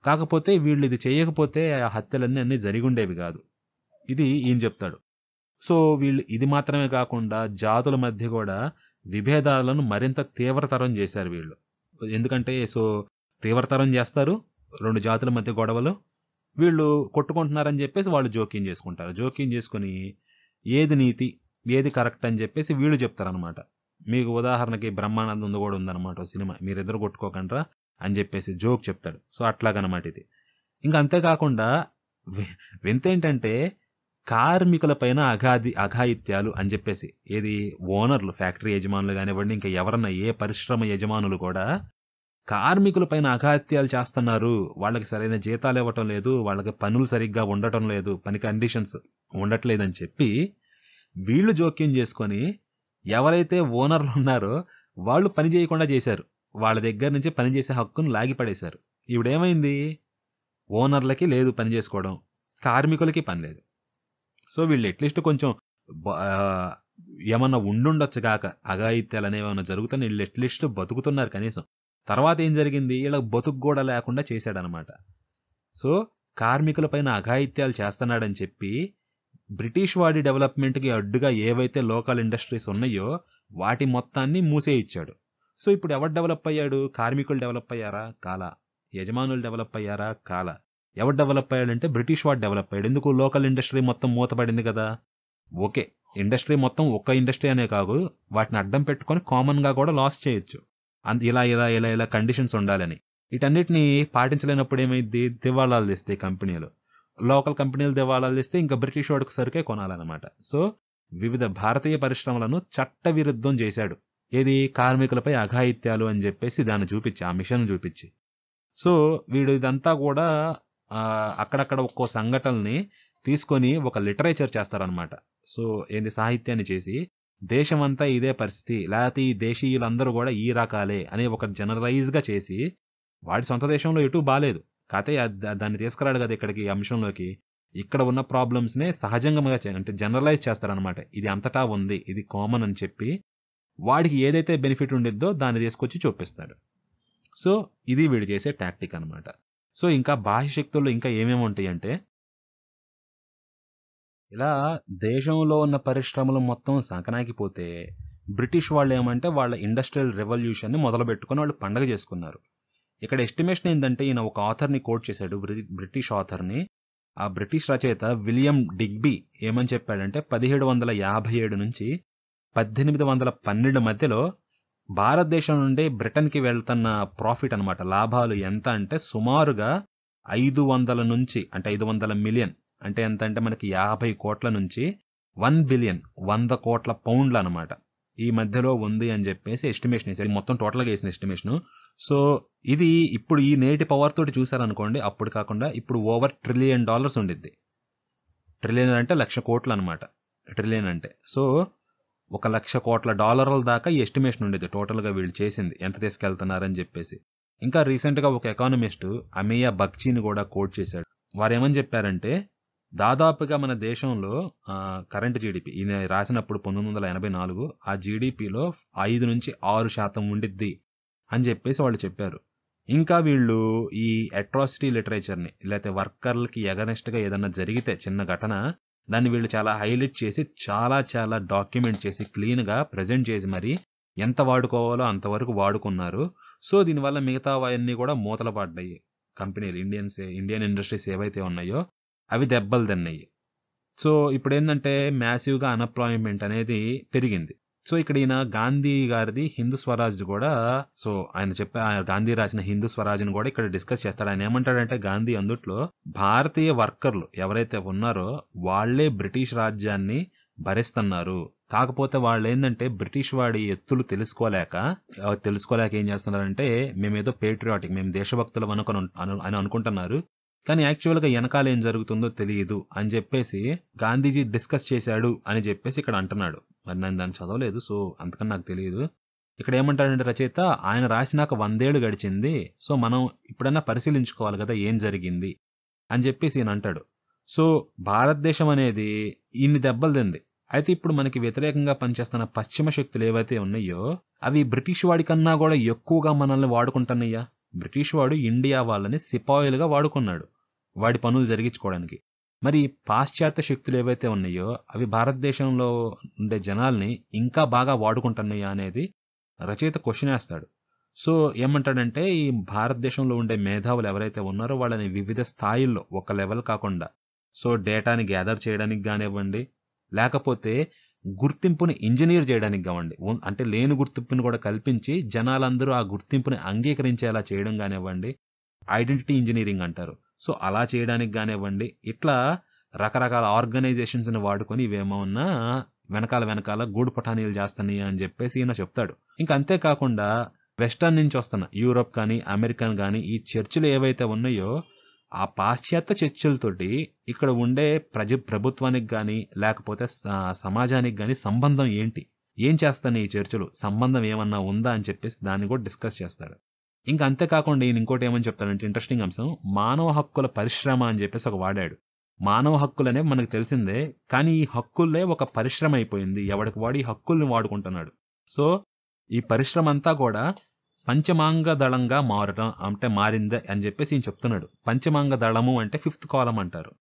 కాకపోతే వీళ్ళు ఇది చేయకపోతే ఆ హత్యలన్నీ అన్ని జరిగి ఉండేవి కాదు. ఇది ఈయన చెప్తాడు. సో వీళ్ళు ఇది మాత్రమే కాకుండా జాతుల మధ్య కూడా విభేదాలను మరింత తీవ్రతరం చేశారు వీళ్ళు. ఎందుకంటే సో తీవ్రతరం చేస్తారు, రెండు జాతుల మధ్య గొడవలు, వీళ్ళు కొట్టుకుంటున్నారని చెప్పేసి వాళ్ళు జోక్యం చేసుకుంటారు. జోక్యం చేసుకుని ఏది నీతి ఏది కరెక్ట్ అని చెప్పేసి వీళ్ళు చెప్తారనమాట. మీకు ఉదాహరణకి బ్రహ్మానందం కూడా ఉందన్నమాట సినిమా, మీరిద్దరు కొట్టుకోకండ్రా అని చెప్పేసి జోక్ చెప్తాడు. సో అట్లాగనమాట ఇది. ఇంకా అంతేకాకుండా వింతేంటంటే కార్మికుల పైన అఘాయిత్యాలు అని చెప్పేసి, ఏది ఓనర్లు, ఫ్యాక్టరీ యజమానులు కానివ్వండి, ఇంకా ఎవరన్నా ఏ పరిశ్రమ యజమానులు కూడా కార్మికుల పైన అఘాయిత్యాలు చేస్తున్నారు, వాళ్ళకి సరైన జీతాలు ఇవ్వటం లేదు, వాళ్ళకి పనులు సరిగ్గా ఉండటం లేదు, పని కండిషన్స్ ఉండట్లేదని చెప్పి వీళ్ళు జోక్యం చేసుకొని ఎవరైతే ఓనర్లు ఉన్నారో వాళ్ళు పని చేయకుండా చేశారు. వాళ్ళ దగ్గర నుంచి పని చేసే హక్కును లాగిపడేశారు. ఇవిడేమైంది, ఓనర్లకి లేదు పని చేసుకోవడం, కార్మికులకి పని లేదు. సో వీళ్ళు అట్లీస్ట్ కొంచెం ఏమన్నా ఉండుండొచ్చు కాక, అఘాయిత్యాలు అనేవి ఏమన్నా జరుగుతాయి, వీళ్ళు అట్లీస్ట్ బతుకుతున్నారు కనీసం. తర్వాత ఏం జరిగింది, వీళ్ళకి బతుకు కూడా లేకుండా చేశాడనమాట. సో కార్మికుల పైన అఘాయిత్యాలు చేస్తున్నాడని చెప్పి బ్రిటిష్ వాడి డెవలప్మెంట్కి అడ్డుగా ఏవైతే లోకల్ ఇండస్ట్రీస్ ఉన్నాయో వాటి మొత్తాన్ని మూసేయిచ్చాడు. సో ఇప్పుడు ఎవరు డెవలప్ అయ్యాడు, కార్మికులు డెవలప్ అయ్యారా, కాలా. యజమానులు డెవలప్ అయ్యారా, కాలా. ఎవరు డెవలప్ అయ్యాడంటే బ్రిటిష్ వాడు డెవలప్ అయ్యాడు. ఎందుకు, లోకల్ ఇండస్ట్రీ మొత్తం మూతపడింది కదా. ఓకే, ఇండస్ట్రీ మొత్తం ఒక్క ఇండస్ట్రీ అనే కాదు, వాటిని అడ్డం పెట్టుకొని కామన్ గా కూడా లాస్ చేయొచ్చు. ఇలా ఇలా ఇలా ఇలా కండిషన్స్ ఉండాలని. వీటన్నిటిని పాటించలేనప్పుడు ఏమైంది, దివాళాలు తెస్తాయి కంపెనీలు. లోకల్ కంపెనీలు దివాళాలు తెస్తే ఇంకా బ్రిటిష్ వాడికి సరికే కొనాలన్నమాట. సో వివిధ భారతీయ పరిశ్రమలను చట్ట విరుద్ధం చేశాడు. ఏది, కార్మికులపై అఘాయిత్యాలు అని చెప్పేసి దాన్ని చూపించి, ఆ మిషన్ చూపించి. సో వీడు ఇదంతా కూడా అక్కడక్కడ ఒక్కో సంఘటనల్ని తీసుకొని ఒక లిటరేచర్ చేస్తారనమాట. సో ఏంది, సాహిత్యాన్ని చేసి దేశమంతా ఇదే పరిస్థితి, లేకపోతే ఈ దేశీయులందరూ కూడా ఈ రకాలే అనే ఒక జనరలైజ్ గా చేసి, వాడి సొంత దేశంలో ఎటు బాలేదు కాతే దాన్ని తీసుకురాడు కదా ఇక్కడికి అంశంలోకి. ఇక్కడ ఉన్న ప్రాబ్లమ్స్ నే సహజంగా అంటే జనరలైజ్ చేస్తారనమాట. ఇది అంతటా ఉంది, ఇది కామన్ అని చెప్పి వాడికి ఏదైతే బెనిఫిట్ ఉండిద్దో దాన్ని తీసుకొచ్చి చూపిస్తాడు. సో ఇది వీడు చేసే టాక్టిక్ అనమాట. సో ఇంకా బాహ్య శక్తుల్లో ఇంకా ఏమేమి ఉంటాయి అంటే, ఇలా దేశంలో ఉన్న పరిశ్రమలు మొత్తం సంకనాకిపోతే బ్రిటిష్ వాళ్ళు ఏమంటే వాళ్ళ ఇండస్ట్రియల్ రెవల్యూషన్ ని మొదలు పెట్టుకుని వాళ్ళు పండగ చేసుకున్నారు. ఇక్కడ ఎస్టిమేషన్ ఏంటంటే, ఈయన ఒక ఆథర్ని కోట్ చేశాడు, బ్రిటిష్ ఆథర్ని. ఆ బ్రిటిష్ రచయిత విలియం డిగ్బీ ఏమని చెప్పాడంటే, 1757 నుంచి 1812 మధ్యలో భారతదేశం నుండి బ్రిటన్ కి వెళ్తున్న ప్రాఫిట్ అనమాట, లాభాలు ఎంత అంటే సుమారుగా 500 నుంచి అంటే 500 మిలియన్ అంటే ఎంత అంటే మనకి 50 కోట్ల నుంచి 1 బిలియన్ 100 కోట్ల పౌండ్లు అనమాట ఈ మధ్యలో ఉంది అని చెప్పేసి ఎస్టిమేషన్ వేసారు. మొత్తం టోటల్ గా వేసిన ఎస్టిమేషన్. సో ఇది ఇప్పుడు ఈ నేటి పవర్ తోటి చూసారనుకోండి, అప్పుడు కాకుండా ఇప్పుడు ఓవర్ $1 ట్రిలియన్ ఉండిద్ది. ట్రిలియన్ అంటే 1,00,000 కోట్లు అనమాట, ట్రిలియన్ అంటే. సో $1,00,000 కోట్ల దాకా ఈ ఎస్టిమేషన్ ఉండేది టోటల్ గా వీళ్ళు చేసింది, ఎంత తీసుకెళ్తున్నారని చెప్పేసి. ఇంకా రీసెంట్ గా ఒక ఎకానమిస్ట్ అమియా బగ్చీని కూడా కోట్ చేశాడు. వారు ఏమని చెప్పారంటే, దాదాపుగా మన దేశంలో కరెంట్ జీడిపి ఈయన రాసినప్పుడు 1984 ఆ జీడిపిలో 5 నుంచి 6% ఉండిద్ది అని చెప్పేసి వాళ్ళు చెప్పారు. ఇంకా వీళ్ళు ఈ అట్రాసిటీ లిటరేచర్ని, లేకపోతే వర్కర్లకి ఎగనెస్ట్ గా ఏదన్నా జరిగితే చిన్న ఘటన, దాన్ని వీళ్ళు చాలా హైలైట్ చేసి చాలా చాలా డాక్యుమెంట్ చేసి క్లీన్ గా ప్రజెంట్ చేసి మరి ఎంత వాడుకోవాలో అంతవరకు వాడుకున్నారు. సో దీనివల్ల మిగతా అవన్నీ కూడా మూతలు పడ్డాయి. కంపెనీలు ఇండియన్ ఇండస్ట్రీస్ ఏవైతే ఉన్నాయో అవి దెబ్బలు తిన్నాయి. సో ఇప్పుడు ఏంటంటే మ్యాసివ్ గా అన్ఎంప్లాయ్మెంట్ అనేది పెరిగింది. సో ఇక్కడ ఈయన గాంధీ గారిది హిందూ స్వరాజ్ కూడా, సో ఆయన గాంధీ రాసిన హిందూ స్వరాజ్ని కూడా ఇక్కడ డిస్కస్ చేస్తాడు. ఆయన ఏమంటాడంటే గాంధీ అందుట్లో భారతీయ వర్కర్లు ఎవరైతే ఉన్నారో వాళ్లే బ్రిటిష్ రాజ్యాన్ని భరిస్తున్నారు. కాకపోతే వాళ్ళు ఏంటంటే బ్రిటిష్ వాడి ఎత్తులు తెలుసుకోలేక ఏం చేస్తున్నారంటే మేమేదో పేట్రియాటిక్, మేము దేశభక్తులు అని అనుకుంటున్నారు. కానీ యాక్చువల్ గా వెనకాల ఏం జరుగుతుందో తెలియదు అని చెప్పేసి గాంధీజీ డిస్కస్ చేశాడు అని చెప్పేసి ఇక్కడ అంటున్నాడు. మరి నేను దాన్ని చదవలేదు, సో అందుకని నాకు తెలియదు. ఇక్కడ ఏమంటాడంటే రచయిత, ఆయన రాసినాక 100 ఏళ్లు గడిచింది, సో మనం ఇప్పుడన్నా పరిశీలించుకోవాలి కదా ఏం జరిగింది అని చెప్పేసి ఈయన అంటాడు. సో భారతదేశం అనేది ఇన్ని దెబ్బలు తింది. అయితే ఇప్పుడు మనకి వ్యతిరేకంగా పనిచేస్తున్న పశ్చిమ శక్తులు ఏవైతే ఉన్నాయో అవి బ్రిటిష్ వాడి కన్నా కూడా ఎక్కువగా మనల్ని వాడుకుంటున్నాయ్యా. బ్రిటిష్ వాడు ఇండియా వాళ్ళని సిపాయిలుగా వాడుకున్నాడు వాడి పనులు జరిగించుకోవడానికి. మరి పాశ్చాత్య శక్తులు ఏవైతే ఉన్నాయో అవి భారతదేశంలో ఉండే జనాల్ని ఇంకా బాగా వాడుకుంటున్నాయా అనేది రచయిత క్వశ్చన్ వేస్తాడు. సో ఏమంటాడంటే ఈ భారతదేశంలో ఉండే మేధావులు ఎవరైతే ఉన్నారో వాళ్ళని వివిధ స్థాయిల్లో ఒక లెవెల్ కాకుండా, సో డేటాని గ్యాదర్ చేయడానికి కానివ్వండి, లేకపోతే గుర్తింపుని ఇంజనీర్ చేయడానికి కావండి, అంటే లేని గుర్తింపుని కూడా కల్పించి జనాలందరూ ఆ గుర్తింపుని అంగీకరించేలా చేయడం కానివ్వండి, ఐడెంటిటీ ఇంజనీరింగ్ అంటారు. సో అలా చేయడానికి కానివ్వండి, ఇట్లా రకరకాల ఆర్గనైజేషన్స్ ని వాడుకొని ఇవేమన్నా వెనకాల గూడు పఠానీలు చేస్తున్నాయి అని చెప్పేసి ఈయన చెప్తాడు. ఇంకా అంతేకాకుండా వెస్టర్న్ నుంచి వస్తున్న యూరోప్ కానీ అమెరికన్ కానీ ఈ చర్చిలు ఏవైతే ఉన్నాయో ఆ పాశ్చాత్య చర్చలతోటి ఇక్కడ ఉండే ప్రభుత్వానికి గాని లేకపోతే సమాజానికి గాని సంబంధం ఏంటి, ఏం చేస్తాను ఈ చర్చలు, సంబంధం ఏమన్నా ఉందా అని చెప్పేసి దాన్ని కూడా డిస్కస్ చేస్తాడు. ఇంకా అంతేకాకుండా ఈయన ఇంకోటి ఏమని చెప్తాడంటే ఇంట్రెస్టింగ్ అంశం, మానవ హక్కుల పరిశ్రమ అని చెప్పేసి ఒక వాడాడు. మానవ హక్కులనే మనకు తెలిసిందే, కానీ ఈ హక్కులే ఒక పరిశ్రమ అయిపోయింది, ఎవడికి వాడు ఈ హక్కుల్ని వాడుకుంటున్నాడు. సో ఈ పరిశ్రమ అంతా కూడా పంచమాంగ దళంగా మారిందే అని చెప్పేసి ఈయన చెప్తున్నాడు. పంచమాంగ దళము అంటే 5th కాలం అంటారు.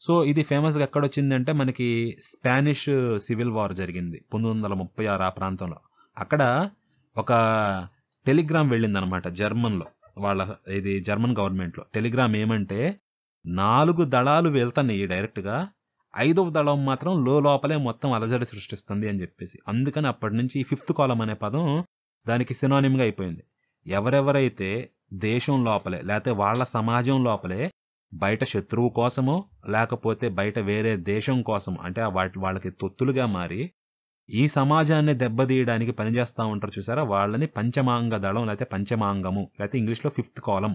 సో ఇది ఫేమస్ గా ఎక్కడొచ్చిందంటే మనకి స్పానిష్ సివిల్ వార్ జరిగింది 1936 ఆ ప్రాంతంలో. అక్కడ ఒక టెలిగ్రామ్ వెళ్ళిందనమాట జర్మన్ లో, ఇది జర్మన్ గవర్నమెంట్ లో టెలిగ్రామ్ ఏమంటే 4 దళాలు వెళ్తున్నాయి డైరెక్ట్ గా, 5వ దళం మాత్రం లోపలే మొత్తం అలజడి సృష్టిస్తుంది అని చెప్పేసి. అందుకని అప్పటి నుంచి ఈ 5th కాలం అనే పదం దానికి సినోనిమ్ గా అయిపోయింది. ఎవరెవరైతే దేశం లోపలే లేకపోతే వాళ్ళ సమాజం లోపలే బయట శత్రువు కోసమో లేకపోతే బయట వేరే దేశం కోసం అంటే వాళ్ళకి తొత్తులుగా మారి ఈ సమాజాన్ని దెబ్బతీయడానికి పనిచేస్తా ఉంటారు చూసారా, వాళ్ళని పంచమాంగ దళం లేకపోతే పంచమాంగము లేకపోతే ఇంగ్లీష్ లో 5th కాలం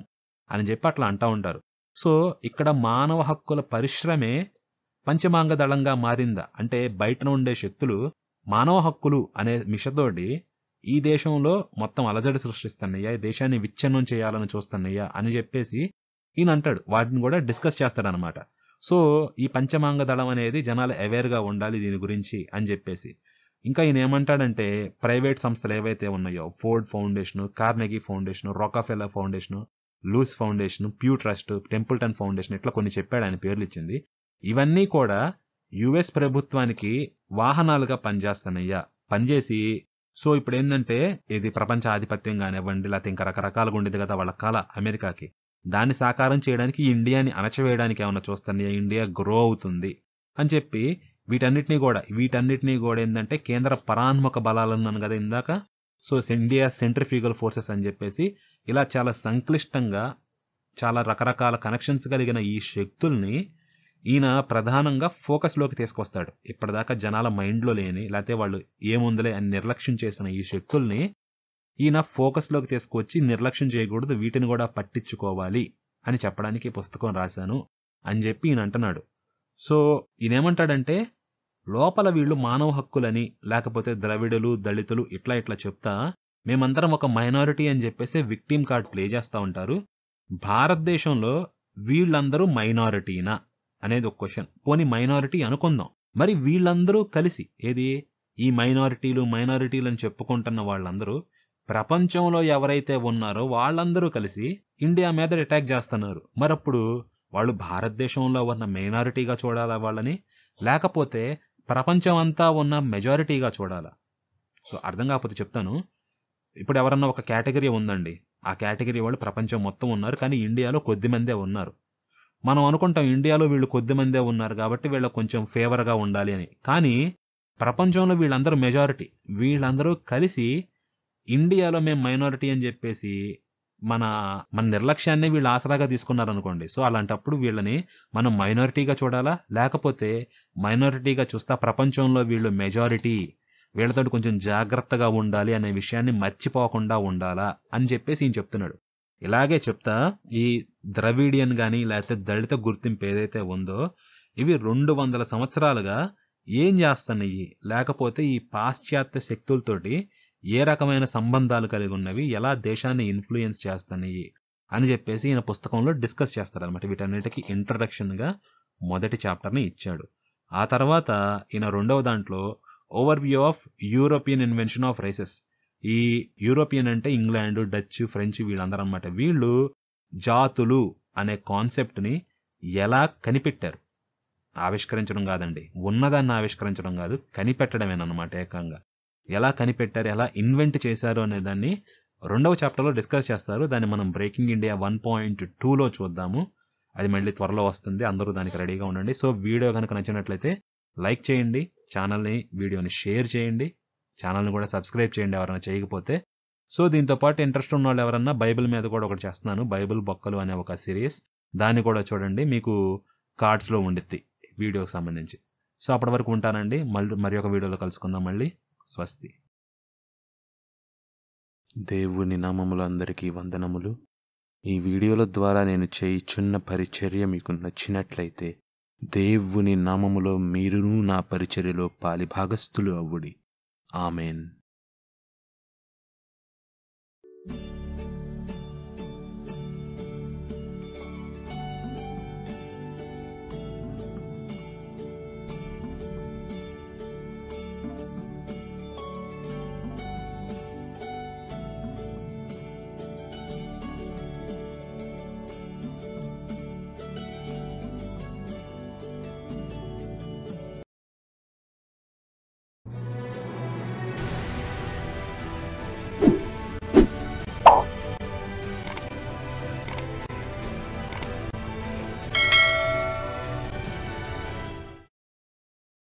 అని చెప్పి అట్లా అంటా ఉంటారు. సో ఇక్కడ మానవ హక్కుల పరిశ్రమే పంచమాంగ దళంగా మారిందా అంటే బయట ఉండే శక్తులు మానవ హక్కులు అనే మిషతోటి ఈ దేశంలో మొత్తం అలజడి సృష్టిస్తున్నాయా, ఈ దేశాన్ని విచ్ఛిన్నం చేయాలని చూస్తున్నాయా అని చెప్పేసి ఈయన అంటాడు. వాటిని కూడా డిస్కస్ చేస్తాడనమాట. సో ఈ పంచమాంగ దళం అనేది జనాలు అవేర్ గా ఉండాలి దీని గురించి అని చెప్పేసి. ఇంకా ఈయన ఏమంటాడంటే ప్రైవేట్ సంస్థలు ఏవైతే ఉన్నాయో Ford Foundation, Carnegie Foundation, Rockefeller Foundation, Luce Foundation, Pew Trust, Templeton Foundation ఇట్లా కొన్ని చెప్పాడు, ఆయన పేర్లు ఇచ్చింది. ఇవన్నీ కూడా యుఎస్ ప్రభుత్వానికి వాహనాలుగా పనిచేసి సో ఇప్పుడు ఏంటంటే ఇది ప్రపంచ ఆధిపత్యం కానివ్వండి లేకపోతే ఇంకా రకరకాలుగా ఉండేది కదా వాళ్ళ కళ అమెరికాకి, దాన్ని సాకారం చేయడానికి ఇండియాని అణచివేయడానికి ఏమన్నా చూస్తాను, ఇండియా గ్రో అవుతుంది అని చెప్పి వీటన్నిటినీ కూడా ఏంటంటే కేంద్ర పరాన్ముఖ బలాలు అన్నాను కదా ఇందాక, సో ఇండియా సెంట్రిఫ్యూగల్ ఫోర్సెస్ అని చెప్పేసి ఇలా చాలా సంక్లిష్టంగా చాలా రకరకాల కనెక్షన్స్ కలిగిన ఈ శక్తుల్ని ఈయన ప్రధానంగా ఫోకస్ లోకి తీసుకొస్తాడు. ఇప్పటిదాకా జనాల మైండ్ లో లేని లేకపోతే వాళ్ళు ఏముందిలే అని నిర్లక్ష్యం చేసిన ఈ శక్తుల్ని ఈయన ఫోకస్ లోకి తీసుకొచ్చి నిర్లక్ష్యం చేయకూడదు, వీటిని కూడా పట్టించుకోవాలి అని చెప్పడానికి పుస్తకం రాశాను అని చెప్పి ఈయన అంటున్నాడు. సో ఈయనేమంటాడంటే లోపల వీళ్ళు మానవ హక్కులని లేకపోతే ద్రవిడులు దళితులు ఇట్లా చెప్తా మేమందరం ఒక మైనారిటీ అని చెప్పేసి విక్టిమ్ కార్డ్ ప్లే చేస్తా ఉంటారు. భారతదేశంలో వీళ్ళందరూ మైనారిటీనా అనేది ఒక క్వశ్చన్. పోనీ మైనారిటీ అనుకుందాం, మరి వీళ్ళందరూ కలిసి ఈ మైనారిటీలు అని చెప్పుకుంటున్న వాళ్ళందరూ ప్రపంచంలో ఎవరైతే ఉన్నారో వాళ్ళందరూ కలిసి ఇండియా మీద అటాక్ చేస్తున్నారు. మరప్పుడు వాళ్ళు భారతదేశంలో ఉన్న మైనారిటీగా చూడాలా వాళ్ళని, లేకపోతే ప్రపంచం అంతా ఉన్న మెజారిటీగా చూడాలా? సో అర్థం కాకపోతే చెప్తాను. ఇప్పుడు ఎవరన్నా ఒక కేటగిరీ ఉందండి, ఆ కేటగిరీ వాళ్ళు ప్రపంచం మొత్తం ఉన్నారు, కానీ ఇండియాలో కొద్ది మందే ఉన్నారు. మనం అనుకుంటాం ఇండియాలో వీళ్ళు కొద్ది మందే ఉన్నారు కాబట్టి వీళ్ళకి కొంచెం ఫేవర్గా ఉండాలి అని. కానీ ప్రపంచంలో వీళ్ళందరూ మెజారిటీ. వీళ్ళందరూ కలిసి ఇండియాలో మేము మైనారిటీ అని చెప్పేసి మన మన నిర్లక్ష్యాన్ని వీళ్ళు ఆసరాగా తీసుకున్నారనుకోండి. సో అలాంటప్పుడు వీళ్ళని మనం మైనారిటీగా చూడాలా, లేకపోతే మైనారిటీగా చూస్తా ప్రపంచంలో వీళ్ళు మెజారిటీ, వీళ్ళతో కొంచెం జాగ్రత్తగా ఉండాలి అనే విషయాన్ని మర్చిపోకుండా ఉండాలా అని చెప్పేసి ఈయన చెప్తున్నాడు. ఇలాగే చెప్తా ఈ ద్రవిడియన్ గాని లేకపోతే దళిత గుర్తింపు ఏదైతే ఉందో ఇవి 200 సంవత్సరాలుగా ఏం చేస్తున్నాయి, లేకపోతే ఈ పాశ్చాత్య శక్తులతోటి ఏ రకమైన సంబంధాలు కలిగి ఉన్నవి, ఎలా దేశాన్ని ఇన్ఫ్లుయెన్స్ చేస్తున్నాయి అని చెప్పేసి ఈయన పుస్తకంలో డిస్కస్ చేస్తారనమాట. వీటన్నిటికీ ఇంట్రడక్షన్ గా మొదటి చాప్టర్ ని ఇచ్చాడు. ఆ తర్వాత ఈయన రెండవ దాంట్లో overview of European invention of rices. ఈ యూరోపియన్ అంటే ఇంగ్లాండ్, డచ్, ఫ్రెంచ్ వీళ్ళందరూ అనమాట. వీళ్ళు జాతులు అనే కాన్సెప్ట్ ని ఎలా కనిపెట్టారు, ఆవిష్కరించడం కాదండి, ఉన్నదాన్ని ఆవిష్కరించడం కాదు, కనిపెట్టడమేనమాట. ఏకంగా ఎలా కనిపెట్టారు, ఎలా ఇన్వెంట్ చేశారు అనే దాన్ని రెండవ చాప్టర్ లో డిస్కస్ చేస్తారు. దాన్ని మనం బ్రేకింగ్ ఇండియా 1.2లో చూద్దాము. అది మళ్ళీ త్వరలో వస్తుంది, అందరూ దానికి రెడీగా ఉండండి. సో వీడియో కనుక నచ్చినట్లయితే లైక్ చేయండి, ఛానల్ని వీడియోని షేర్ చేయండి, ఛానల్ని కూడా సబ్స్క్రైబ్ చేయండి ఎవరైనా చేయకపోతే. సో దీంతో పాటు ఇంట్రెస్ట్ ఉన్న వాళ్ళు ఎవరన్నా బైబిల్ మీద కూడా ఒకటి చేస్తున్నాను, బైబిల్ బొక్కలు అనే ఒక సిరీస్, దాన్ని కూడా చూడండి, మీకు కార్డ్స్లో ఉండిద్ది వీడియోకి సంబంధించి. సో అప్పటి వరకు ఉంటానండి, మరి ఒక వీడియోలో కలుసుకుందాం మళ్ళీ. స్వస్తి. దేవుని నామములు అందరికీ వందనములు. ఈ వీడియోల ద్వారా నేను చేయుచున్న పరిచర్య మీకు నచ్చినట్లయితే దేవుని నామములో మీరును నా పరిచర్యలో పాలిభాగస్థులు అవ్వుడి. ఆమెన్.